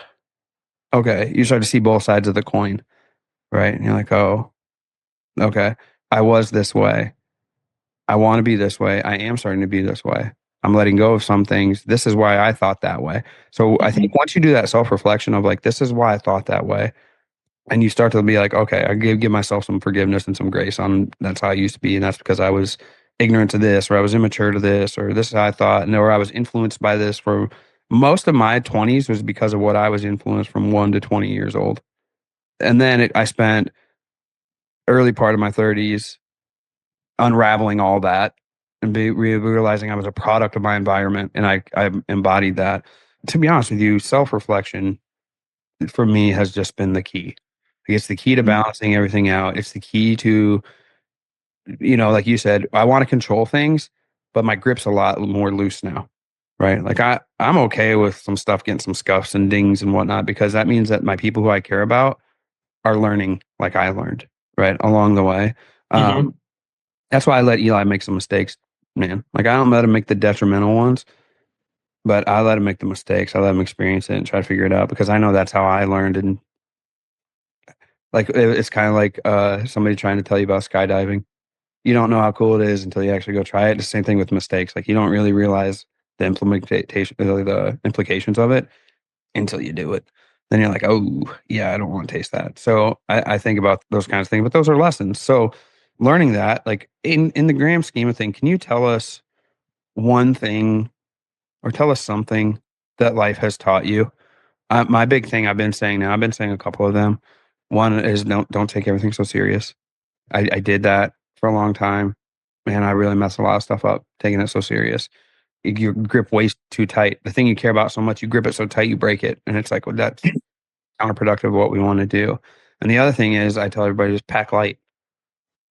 okay. You start to see both sides of the coin, right? And you're like, oh, okay. I was this way. I want to be this way. I am starting to be this way. I'm letting go of some things. This is why I thought that way. So I think once you do that self-reflection of like, this is why I thought that way, and you start to be like, okay, I give myself some forgiveness and some grace on that's how I used to be. And that's because I was ignorant to this, or I was immature to this, or this is how I thought, and or I was influenced by this for most of my 20s was because of what I was influenced from 1 to 20 years old. And then I spent early part of my 30s unraveling all that and realizing I was a product of my environment, and I embodied that. To be honest with you, self-reflection for me has just been the key. It's the key to balancing everything out. It's the key to, like you said, I want to control things, but my grip's a lot more loose now, right? Like I'm okay with some stuff getting some scuffs and dings and whatnot, because that means that my people who I care about are learning like I learned, right, along the way. That's why I let Eli make some mistakes, man. Like I don't let him make the detrimental ones, but I let him make the mistakes. I let him experience it and try to figure it out, because I know that's how I learned. And like it's kind of like somebody trying to tell you about skydiving. You don't know how cool it is until you actually go try it. The same thing with mistakes. Like you don't really realize the the implications of it until you do it. Then you're like, oh yeah, I don't want to taste that. So I think about those kinds of things, but those are lessons. So learning that, like in the grand scheme of things, can you tell us one thing or tell us something that life has taught you? My big thing I've been saying a couple of them. One is don't take everything so serious. I did that for a long time. Man, I really messed a lot of stuff up taking it so serious. You grip way too tight. The thing you care about so much, you grip it so tight, you break it. And it's like, well, that's counterproductive of what we want to do. And the other thing is, I tell everybody, just pack light.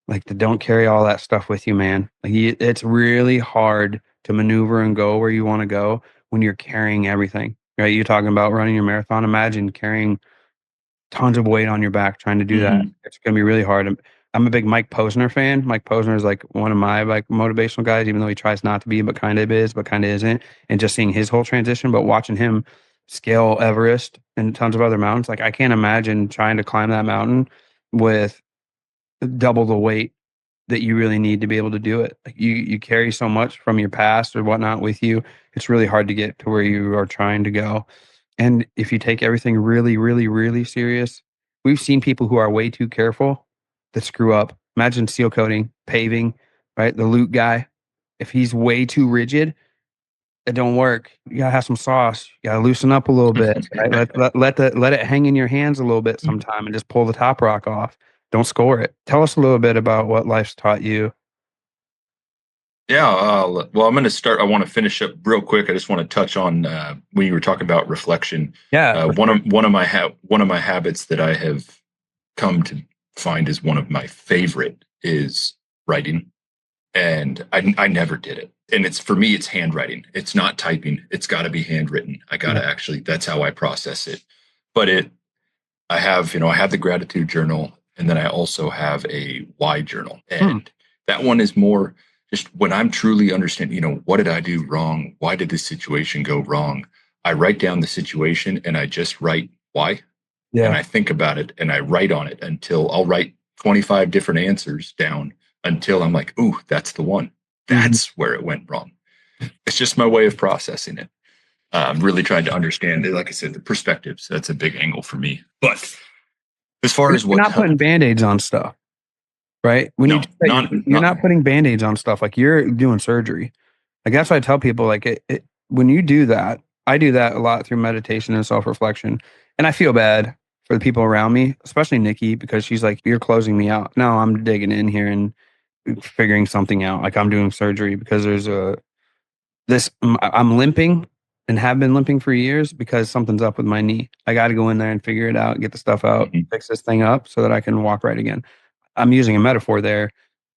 Like, don't carry all that stuff with you, man. Like, it's really hard to maneuver and go where you want to go when you're carrying everything, right? You're talking about running your marathon. Imagine carrying tons of weight on your back trying to do that. It's going to be really hard. I'm a big Mike Posner fan. Mike Posner is like one of my like motivational guys, even though he tries not to be, but kind of is, but kind of isn't. And just seeing his whole transition, but watching him scale Everest and tons of other mountains, like I can't imagine trying to climb that mountain with double the weight that you really need to be able to do it. Like you carry so much from your past or whatnot with you. It's really hard to get to where you are trying to go. And if you take everything really, really, really serious, we've seen people who are way too careful that screw up. Imagine seal coating, paving, right? The loot guy. If he's way too rigid, it don't work. You gotta have some sauce. You gotta loosen up a little bit. Right? Let it hang in your hands a little bit sometime and just pull the top rock off. Don't score it. Tell us a little bit about what life's taught you. Yeah, well, I'm going to start. I want to finish up real quick. I just want to touch on when you were talking about reflection. Yeah, one of my habits that I have come to find is one of my favorite is writing, and I never did it. And it's for me, it's handwriting. It's not typing. It's got to be handwritten. I got to actually. That's how I process it. But I have the gratitude journal, and then I also have a why journal, and that one is more. Just when I'm truly understanding, what did I do wrong? Why did this situation go wrong? I write down the situation and I just write why. yeah. And I think about it and I write on it until I'll write 25 different answers down until I'm like, ooh, that's the one. That's where it went wrong. It's just my way of processing it. I'm really trying to understand it. Like I said, the perspectives, that's a big angle for me. But as far as you're not putting Band-Aids on stuff. Right? When you're not putting Band-Aids on stuff, like you're doing surgery. Like that's why I tell people, like when you do that, I do that a lot through meditation and self-reflection. And I feel bad for the people around me, especially Nikki, because she's like, you're closing me out. No, I'm digging in here and figuring something out. Like I'm doing surgery because I'm limping and have been limping for years because something's up with my knee. I got to go in there and figure it out, get the stuff out, fix this thing up so that I can walk right again. I'm using a metaphor there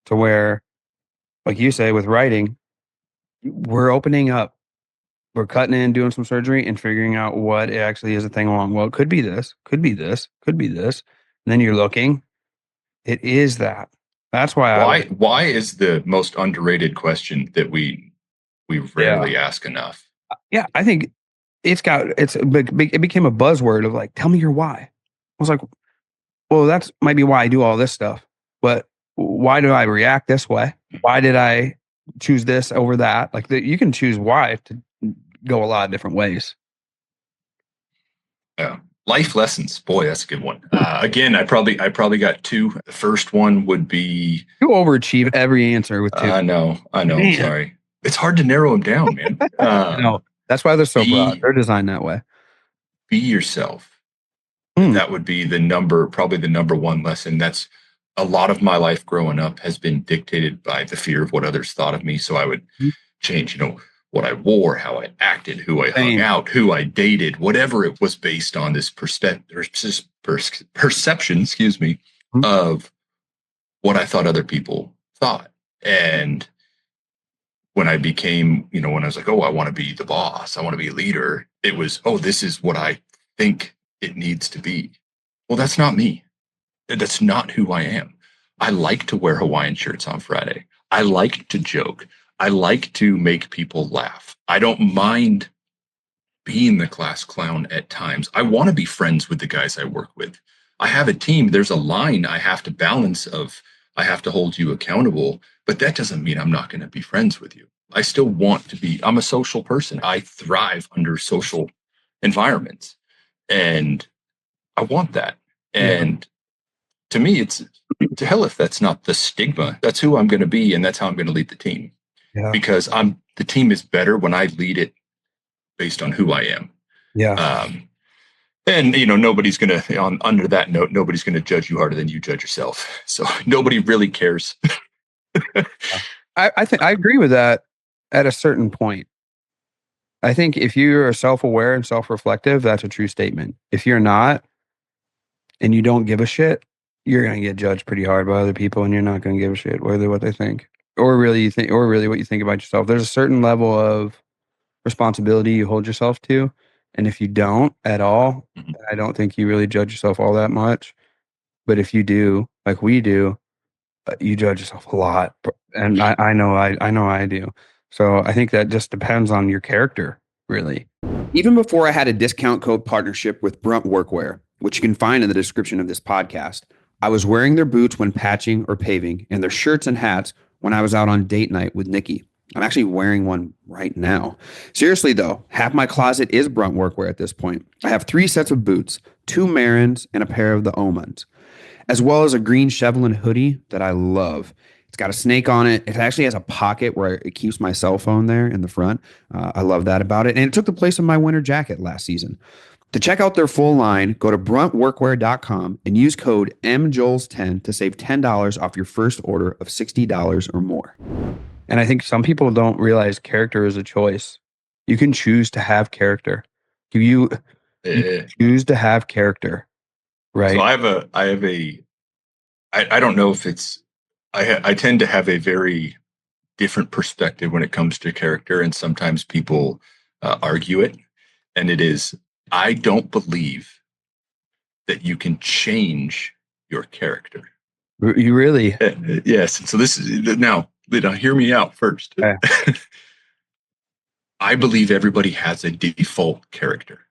to where, like you say, with writing, we're opening up, we're cutting in, doing some surgery and figuring out what actually is a thing wrong. Well, it could be this, could be this, could be this. And then you're looking, it is that. That's why Why is the most underrated question that we rarely ask enough? Yeah, I think it became a buzzword of like, tell me your why. I was like, well, that's might be why I do all this stuff, but why do I react this way? Why did I choose this over that? Like you can choose why to go a lot of different ways. Yeah. Life lessons. Boy, that's a good one. Again, I probably got two. The first one would be You overachieve every answer with two. I know. Man. I'm sorry. It's hard to narrow them down, man. No, that's why they're so broad. They're designed that way. Be yourself. That would be probably the number one lesson. That's a lot of my life growing up has been dictated by the fear of what others thought of me. So I would change, what I wore, how I acted, who I hung out, who I dated, whatever it was based on this perception, of what I thought other people thought. And when I became, when I was like, oh, I want to be the boss, I want to be a leader, it was, oh, this is what I think it needs to be. Well, that's not me. That's not who I am. I like to wear Hawaiian shirts on Friday. I like to joke. I like to make people laugh. I don't mind being the class clown at times. I want to be friends with the guys I work with. I have a team. There's a line I have to balance of I have to hold you accountable, but that doesn't mean I'm not going to be friends with you. I still want to be, I'm a social person. I thrive under social environments and I want that. And to me, it's to hell if that's not the stigma. That's who I'm going to be. And that's how I'm going to lead the team. Yeah. Because the team is better when I lead it based on who I am. Yeah. And nobody's gonna under that note, nobody's gonna judge you harder than you judge yourself. So nobody really cares. I think I agree with that at a certain point. I think if you're self-aware and self-reflective, that's a true statement. If you're not, and you don't give a shit, you're gonna get judged pretty hard by other people, and you're not gonna give a shit whether what they think, or really what you think about yourself. There's a certain level of responsibility you hold yourself to. And if you don't at all, I don't think you really judge yourself all that much. But if you do, like we do, you judge yourself a lot. And I know I do. So I think that just depends on your character, really. Even before I had a discount code partnership with Brunt Workwear, which you can find in the description of this podcast, I was wearing their boots when patching or paving and their shirts and hats when I was out on date night with Nikki. I'm actually wearing one right now. Seriously, though, half my closet is Brunt Workwear at this point. I have 3 sets of boots, 2 Marins, and a pair of the Omans, as well as a green Chevlin hoodie that I love. It's got a snake on it. It actually has a pocket where it keeps my cell phone there in the front. I love that about it. And it took the place of my winter jacket last season. To check out their full line, go to bruntworkwear.com and use code MJoles10 to save $10 off your first order of $60 or more. And I think some people don't realize character is a choice. You can choose to have character. You choose to have character, right? So I don't know if it's, I tend to have a very different perspective when it comes to character. And sometimes people argue it. And it is, I don't believe that you can change your character. You really? Yes. And so this is now hear me out first. Okay. I believe everybody has a default character.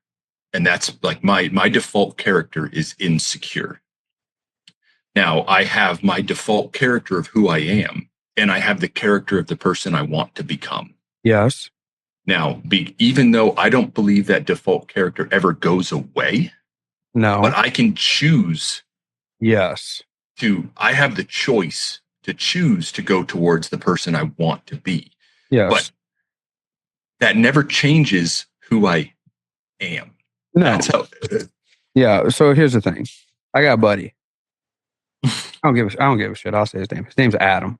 And that's like my default character is insecure. Now I have my default character of who I am, and I have the character of the person I want to become. Yes. Now, even though I don't believe that default character ever goes away, no, but I can choose. Yes. I have the choice to choose to go towards the person I want to be. Yes. But that never changes who I am. No. Yeah. So here's the thing. I got a buddy. I don't give a shit. I'll say his name. His name's Adam.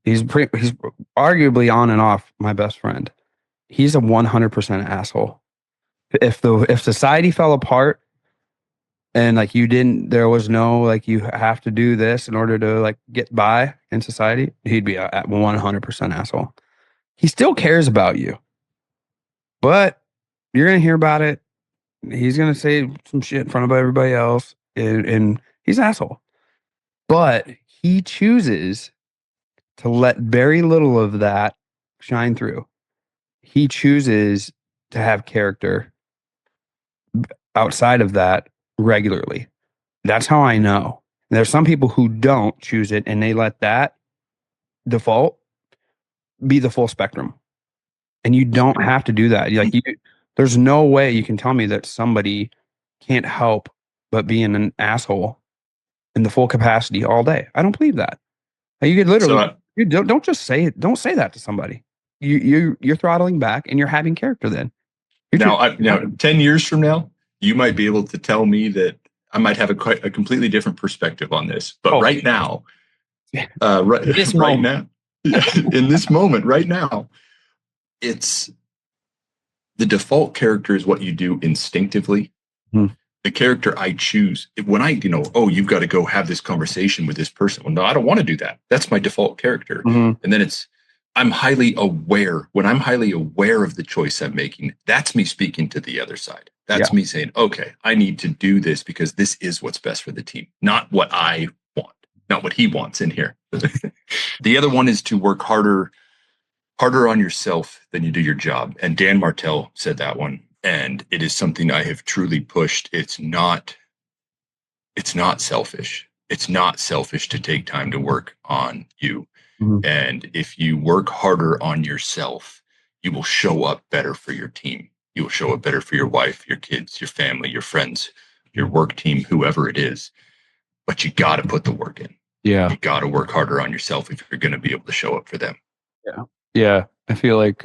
He's arguably on and off my best friend. He's a 100% asshole. If society fell apart and like there was no like you have to do this in order to like get by in society, he'd be a 100% asshole. He still cares about you, but you're gonna hear about it. He's gonna say some shit in front of everybody else, and he's an asshole. But he chooses to let very little of that shine through. He chooses to have character outside of that regularly. That's how I know. There's some people who don't choose it and they let that default be the full spectrum. And you don't have to do that. There's no way you can tell me that somebody can't help but being an asshole in the full capacity all day. I don't believe that. You could literally, you don't just say it. Don't say that to somebody. You're throttling back and you're having character then. Now, 10 years from now, you might be able to tell me that I might have a completely different perspective on this. But right now, in this moment, right now, it's the default character is what you do instinctively. The character I choose when I, you've got to go have this conversation with this person. Well, no, I don't want to do that. That's my default character. And then I'm highly aware. When I'm highly aware of the choice I'm making, that's me speaking to the other side. That's me saying, okay, I need to do this because this is what's best for the team, not what I want, not what he wants in here. The other one is to work harder on yourself than you do your job. And Dan Martell said that one. And it is something I have truly pushed. It's not selfish. It's not selfish to take time to work on you. And if you work harder on yourself, you will show up better for your team. You will show up better for your wife, your kids, your family, your friends, your work team, whoever it is. But you got to put the work in. Yeah. You got to work harder on yourself if you're going to be able to show up for them. Yeah. Yeah. I feel like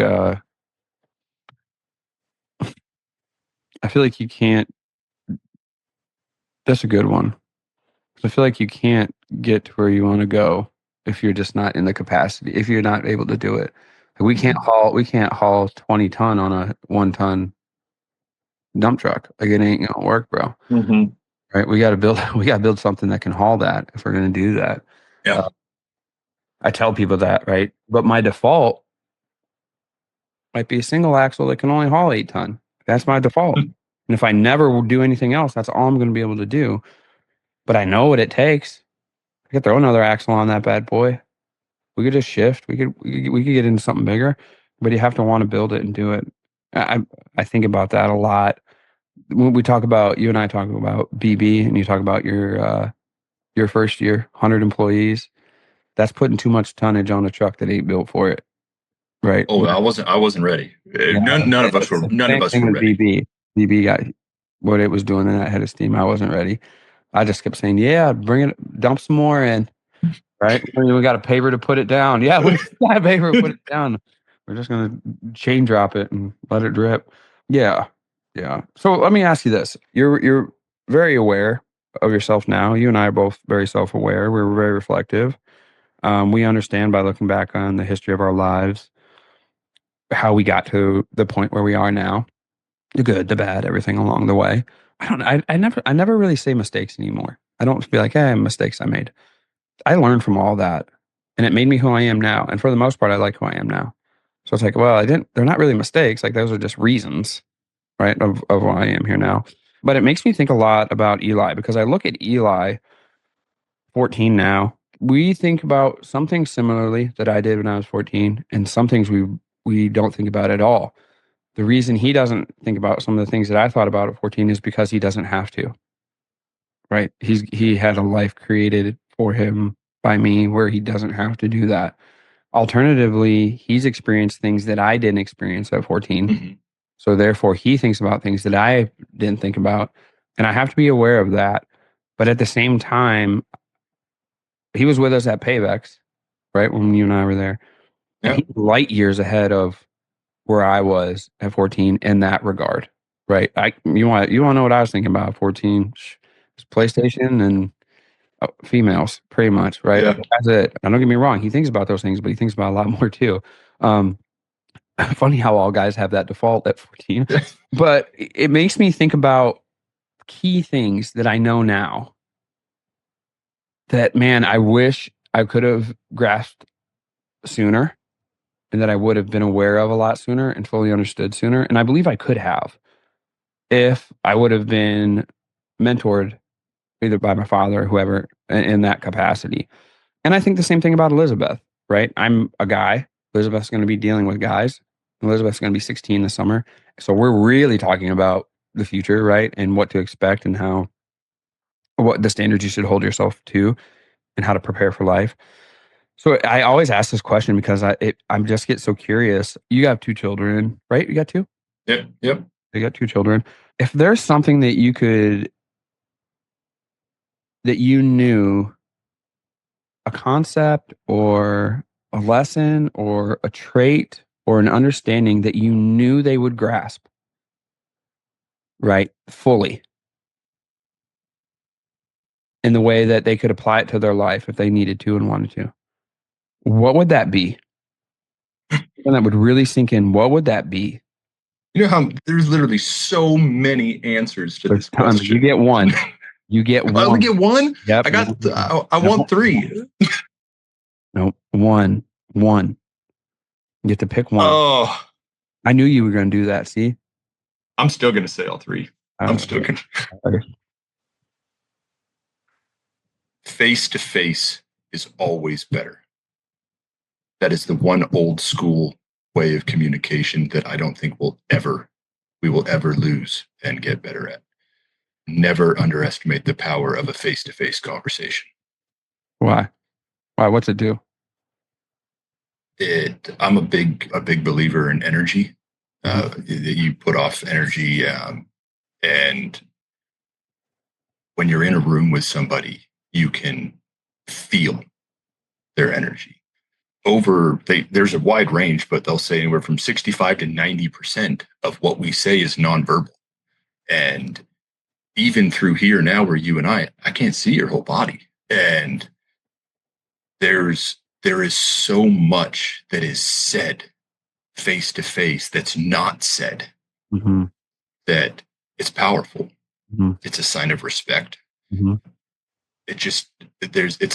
you can't. That's a good one. I feel like you can't get to where you want to go if you're just not in the capacity. If you're not able to do it, we can't haul 20 ton on a 1 ton dump truck. Like it ain't gonna work, bro. Right? We got to build something that can haul that if we're gonna do that. Yeah. I tell people that, right? But my default might be a single axle that can only haul 8 ton. That's my default. And if I never do anything else, that's all I'm going to be able to do. But I know what it takes. I could throw another axle on that bad boy. We could just shift. We could get into something bigger, but you have to want to build it and do it. I think about that a lot. When you and I talk about BB, and you talk about your first year, 100 employees. That's putting too much tonnage on a truck that ain't built for it, right? Oh, I wasn't ready. None of us were ready. BB got what it was doing in that head of steam. I wasn't ready. I just kept saying, "Yeah, bring it, dump some more in." Right? We got a paver to put it down. Yeah, we got a paver to put it down. We're just gonna chain drop it and let it drip. Yeah. So let me ask you this: You're very aware of yourself now. You and I are both very self-aware. We're very reflective. We understand by looking back on the history of our lives how we got to the point where we are now. The good, the bad, everything along the way. I never really say mistakes anymore. I don't be like, hey, mistakes I made. I learned from all that and it made me who I am now. And for the most part, I like who I am now. So it's like, well, they're not really mistakes. Like those are just reasons, right, of why I am here now. But it makes me think a lot about Eli because I look at Eli, 14 now. We think about some things similarly that I did when I was 14 and some things we don't think about at all. The reason he doesn't think about some of the things that I thought about at 14 is because he doesn't have to, right? He had a life created for him by me where he doesn't have to do that. Alternatively, he's experienced things that I didn't experience at 14. So therefore, he thinks about things that I didn't think about. And I have to be aware of that. But at the same time, he was with us at Pavex, right? When you and I were there. And he's light years ahead of where I was at 14 in that regard, right? You want to know what I was thinking about at 14? It's PlayStation and females, pretty much, right? Yeah. That's it. Now, don't get me wrong. He thinks about those things, but he thinks about a lot more too. Funny how all guys have that default at 14, but it makes me think about key things that I know now that, man, I wish I could have grasped sooner and that I would have been aware of a lot sooner and fully understood sooner. And I believe I could have if I would have been mentored either by my father or whoever in that capacity. And I think the same thing about Elizabeth, right? I'm a guy. Elizabeth's going to be dealing with guys. Elizabeth's going to be 16 this summer. So we're really talking about the future, right? And what to expect and what the standards you should hold yourself to and how to prepare for life. So I always ask this question because I'm just get so curious. You have 2 children, right? You got 2? Yep. Yep. You got 2 children. If there's something that you knew, a concept or a lesson or a trait or an understanding that you knew they would grasp, right, fully, in the way that they could apply it to their life if they needed to and wanted to, what would that be? And that would really sink in. What would that be? You know how there's literally so many answers to this Tons. question. You get one. You get one. I only get one? Yep. I want 3. Nope. One. You get to pick one. Oh, I knew you were going to do that. See? I'm still going to say all 3. I'm still going to. Face to face is always better. That is the one old school way of communication that I don't think we will ever lose and get better at. Never underestimate the power of a face-to-face conversation. Why? What's it do? I'm a big believer in energy. That you put off energy, and when you're in a room with somebody, you can feel their energy. There's a wide range, but they'll say anywhere from 65 to 90% of what we say is nonverbal. And even through here now where you and I can't see your whole body. And there is so much that is said face to face that's not said, that it's powerful. It's a sign of respect. It's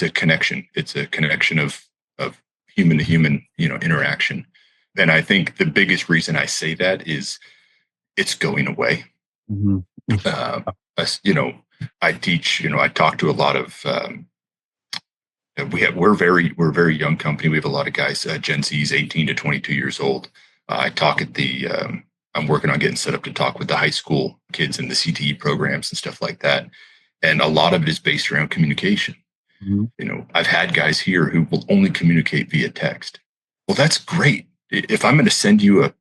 a connection. It's a connection of human to human, interaction. And I think the biggest reason I say that is it's going away. I teach, I talk to a lot of, we're a very young company. We have a lot of guys, Gen Z's 18 to 22 years old. I talk at I'm working on getting set up to talk with the high school kids in the CTE programs and stuff like that. And a lot of it is based around communication. I've had guys here who will only communicate via text. Well, that's great. If I'm going to send you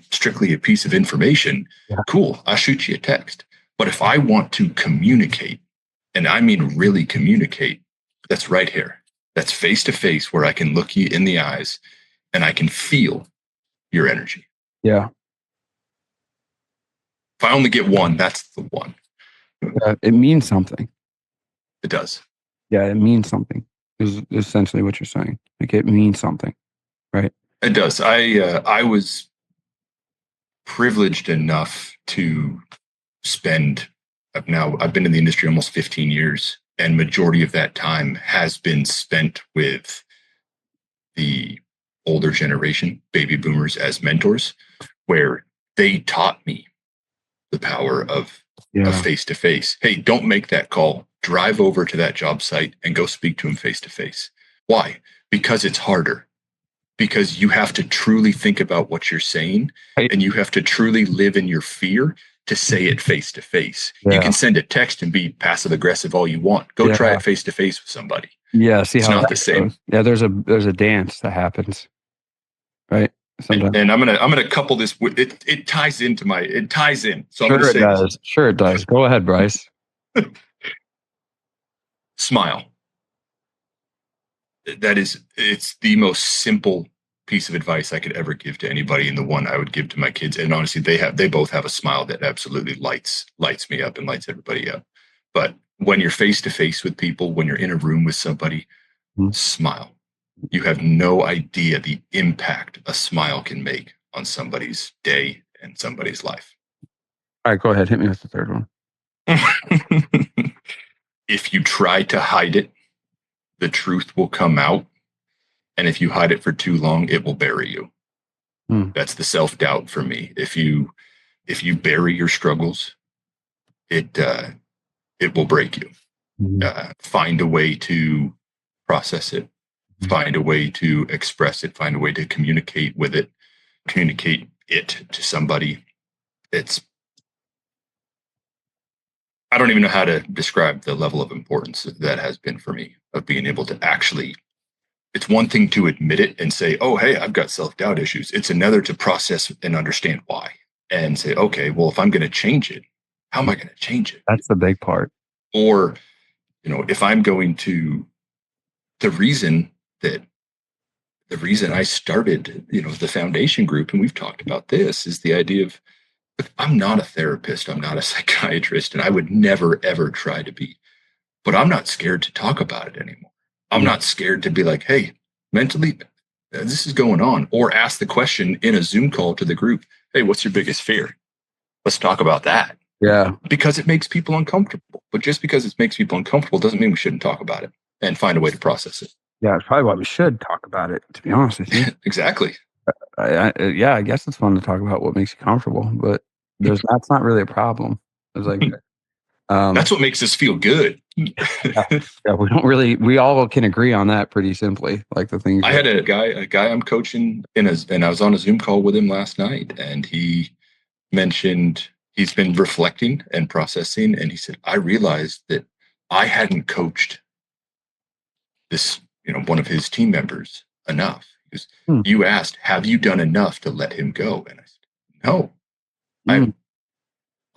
strictly a piece of information, cool, I'll shoot you a text. But if I want to communicate, and I mean really communicate, that's right here. That's face to face, where I can look you in the eyes and I can feel your energy. Yeah. If I only get one, that's the one. It means something. It does. Yeah, it means something. Is essentially what you're saying. Like, it means something, right? It does. I was privileged enough to spend. I've been in the industry almost 15 years, and majority of that time has been spent with the older generation, baby boomers, as mentors, where they taught me the power of face to face. Hey, don't make that call. Drive over to that job site and go speak to him face to face. Why? Because it's harder. Because you have to truly think about what you're saying, and you have to truly live in your fear to say it face to face. You can send a text and be passive aggressive all you want. Go try it face to face with somebody. Yeah, see, it's how not the same. Goes. Yeah, there's a dance that happens, right? And I'm gonna couple this with it. It ties in. So sure, I'm gonna say it does. Sure, it does. Go ahead, Bryce. Smile. It's the most simple piece of advice I could ever give to anybody, and the one I would give to my kids. And honestly, they both have a smile that absolutely lights me up and lights everybody up. But when you're face to face with people, when you're in a room with somebody, smile. You have no idea the impact a smile can make on somebody's day and somebody's life. All right, go ahead. Hit me with the third one. If you try to hide it, the truth will come out. And if you hide it for too long, it will bury you. That's the self-doubt for me. If you bury your struggles, it will break you. Find a way to process it, find a way to express it, find a way to communicate with it, communicate it to somebody. I don't even know how to describe the level of importance that has been for me, of being able to actually, it's one thing to admit it and say, oh, hey, I've got self-doubt issues. It's another to process and understand why and say, okay, well, if I'm going to change it, how am I going to change it? That's the big part. Or, if I'm going to, the reason I started, the foundation group, and we've talked about this, is the idea of, I'm not a therapist, I'm not a psychiatrist, and I would never, ever try to be. But I'm not scared to talk about it anymore. I'm not scared to be like, hey, mentally, this is going on. Or ask the question in a Zoom call to the group, hey, what's your biggest fear? Let's talk about that. Yeah. Because it makes people uncomfortable. But just because it makes people uncomfortable doesn't mean we shouldn't talk about it and find a way to process it. Yeah, it's probably why we should talk about it, to be honest with you. Exactly. I guess it's fun to talk about what makes you comfortable, but that's not really a problem. It's like that's what makes us feel good. we all can agree on that pretty simply. Like the things I had a guy I'm coaching and I was on a Zoom call with him last night, and he mentioned he's been reflecting and processing, and he said, I realized that I hadn't coached this, one of his team members enough. Because you asked, have you done enough to let him go? And I said, no,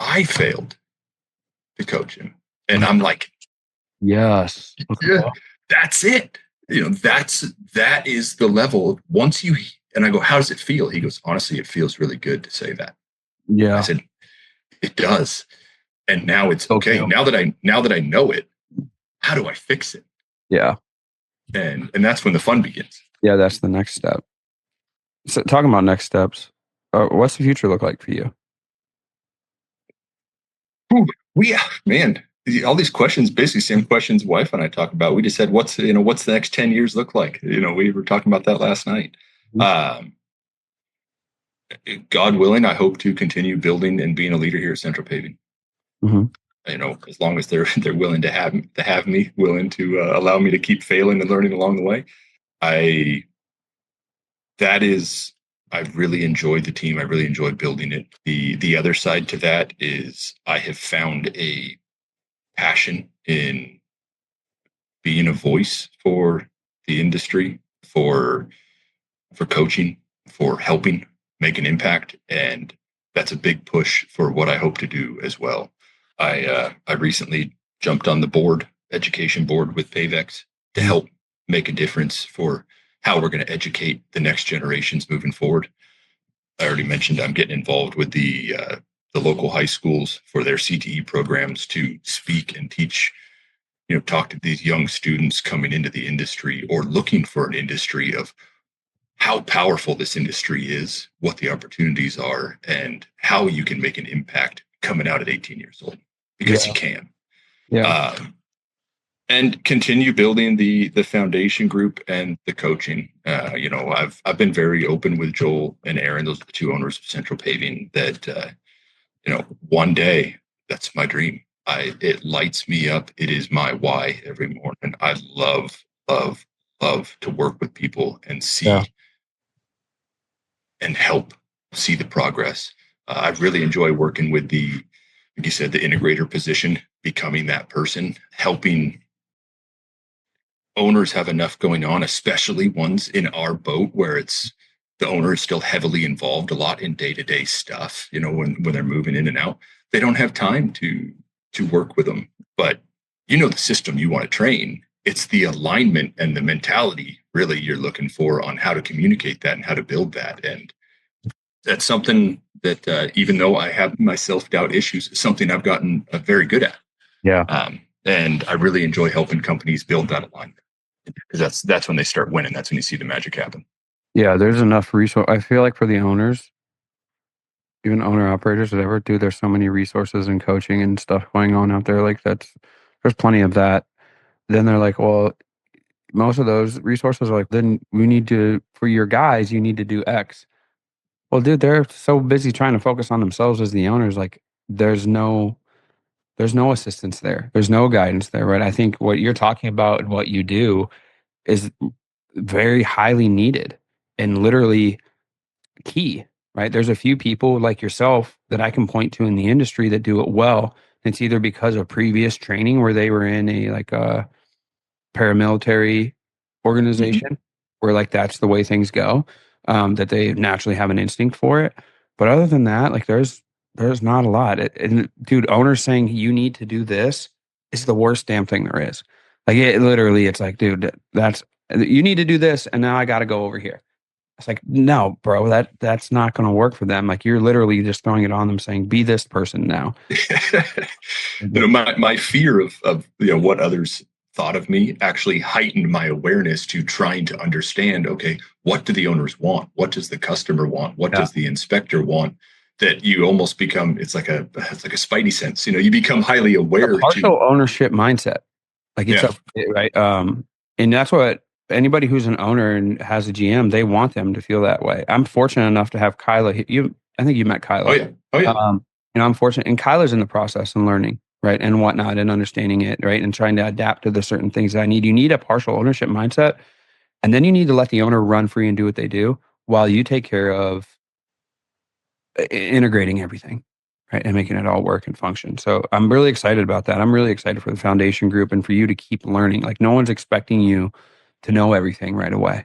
I failed to coach him. And I'm like, yes, yeah, that's it. That is the level. And I go, how does it feel? He goes, honestly, it feels really good to say that. Yeah. I said, it does. And now it's okay. Now that I know it, how do I fix it? Yeah. And that's when the fun begins. Yeah, that's the next step. So talking about next steps, what's the future look like for you? Man, all these questions, basically same questions wife and I talk about. We just said, what's the next 10 years look like? We were talking about that last night. God willing, I hope to continue building and being a leader here at Central Paving. As long as they're willing to have me, willing to allow me to keep failing and learning along the way. I really enjoyed the team. I really enjoyed building it. The other side to that is I have found a passion in being a voice for the industry, for coaching, for helping make an impact. And that's a big push for what I hope to do as well. I recently jumped on the education board with Pavex to help make a difference for how we're going to educate the next generations moving forward. I already mentioned I'm getting involved with the local high schools for their CTE programs to speak and teach, talk to these young students coming into the industry or looking for an industry, of how powerful this industry is, what the opportunities are, and how you can make an impact coming out at 18 years old, because you can. Yeah. And continue building the foundation group and the coaching. I've been very open with Joel and Aaron, those are the two owners of Central Paving, that one day, that's my dream. It lights me up. It is my why every morning. I love to work with people and see and help see the progress. I really enjoy working with like you said, the integrator position, becoming that person, helping owners have enough going on, especially ones in our boat where the owner is still heavily involved a lot in day-to-day stuff. When they're moving in and out, they don't have time to work with them. But the system you want to train, it's the alignment and the mentality really you're looking for on how to communicate that and how to build that. And that's something that even though I have my self-doubt issues, it's something I've gotten very good at. Yeah. And I really enjoy helping companies build that alignment, because that's when they start winning. That's when you see the magic happen. Yeah, there's enough resource. I feel like for the owners, even owner operators, whatever, dude, there's so many resources and coaching and stuff going on out there. Like there's plenty of that. Then they're like, well, most of those resources are like, then we need to, for your guys, you need to do X. Well, dude, they're so busy trying to focus on themselves as the owners. Like there's no assistance there. There's no guidance there, right? I think what you're talking about and what you do is very highly needed and literally key, right? There's a few people like yourself that I can point to in the industry that do it well. It's either because of previous training where they were in a paramilitary organization where like that's the way things go, that they naturally have an instinct for it. But other than that, like there's not a lot. And dude, owners saying you need to do this is the worst damn thing there is. Like it literally, it's like, dude, you need to do this, and now I got to go over here. It's like, no, bro, that's not going to work for them. Like you're literally just throwing it on them, saying, "Be this person now." My fear of what others thought of me actually heightened my awareness to trying to understand, okay, what do the owners want? What does the customer want? What does the inspector want? That you almost become, it's like a spidey sense. You become highly aware. A partial ownership mindset. Like it's right. And that's what anybody who's an owner and has a GM, they want them to feel that way. I'm fortunate enough to have Kyla. I think you met Kyla. Oh yeah. I'm fortunate, and Kyla's in the process and learning, right, and whatnot, and understanding it, right, and trying to adapt to the certain things that I need. You need a partial ownership mindset, and then you need to let the owner run free and do what they do while you take care of integrating everything, right, and making it all work and function. So I'm really excited about that. I'm really excited for the foundation group and for you to keep learning. Like no one's expecting you to know everything right away.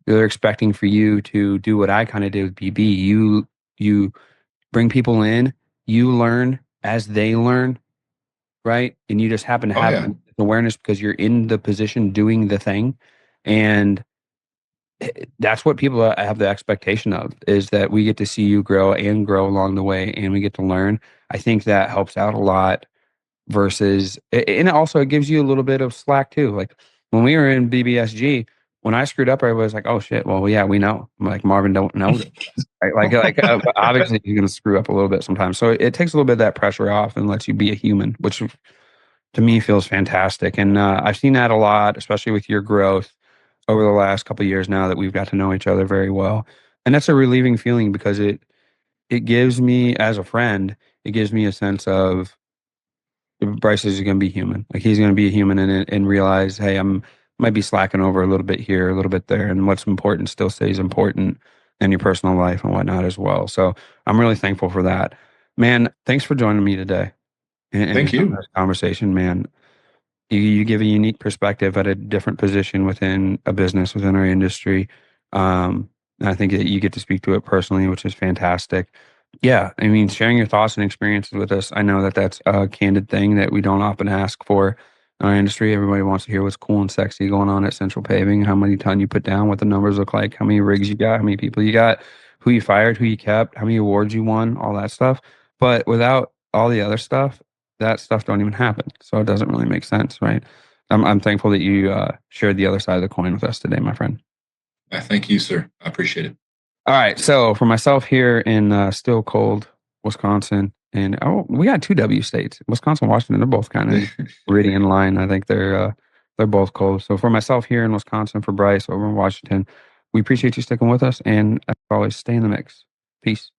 They're expecting for you to do what I kind of did with BB. You bring people in, you learn as they learn, right? And you just happen to have awareness because you're in the position doing the thing. And that's what people have the expectation of, is that we get to see you grow along the way, and we get to learn. I think that helps out a lot versus, and also it gives you a little bit of slack too. Like when we were in BBSG, when I screwed up, everybody was like, "Oh shit, well, yeah, we know." I'm like, Marvin don't know this, right? Obviously you're going to screw up a little bit sometimes. So it takes a little bit of that pressure off and lets you be a human, which to me feels fantastic. And I've seen that a lot, especially with your growth over the last couple of years now that we've got to know each other very well. And that's a relieving feeling because it gives me, as a friend, it gives me a sense of Bryce is going to be human. Like he's going to be a human and realize, hey, might be slacking over a little bit here, a little bit there, and what's important still stays important in your personal life and whatnot as well. So I'm really thankful for that, man. Thanks for joining me today. Thank you. This conversation, man. You give a unique perspective at a different position within a business, within our industry. And I think that you get to speak to it personally, which is fantastic. Yeah, I mean, sharing your thoughts and experiences with us. I know that that's a candid thing that we don't often ask for in our industry. Everybody wants to hear what's cool and sexy going on at Central Paving, how many ton you put down, what the numbers look like, how many rigs you got, how many people you got, who you fired, who you kept, how many awards you won, all that stuff. But without all the other stuff, that stuff don't even happen. So it doesn't really make sense, right? I'm thankful that you shared the other side of the coin with us today, my friend. Thank you, sir. I appreciate it. All right. So for myself here in still cold Wisconsin, and we got two W states, Wisconsin, Washington. They're both kind of really in line. I think they're both cold. So for myself here in Wisconsin, for Bryce over in Washington, we appreciate you sticking with us, and as always, stay in the mix. Peace.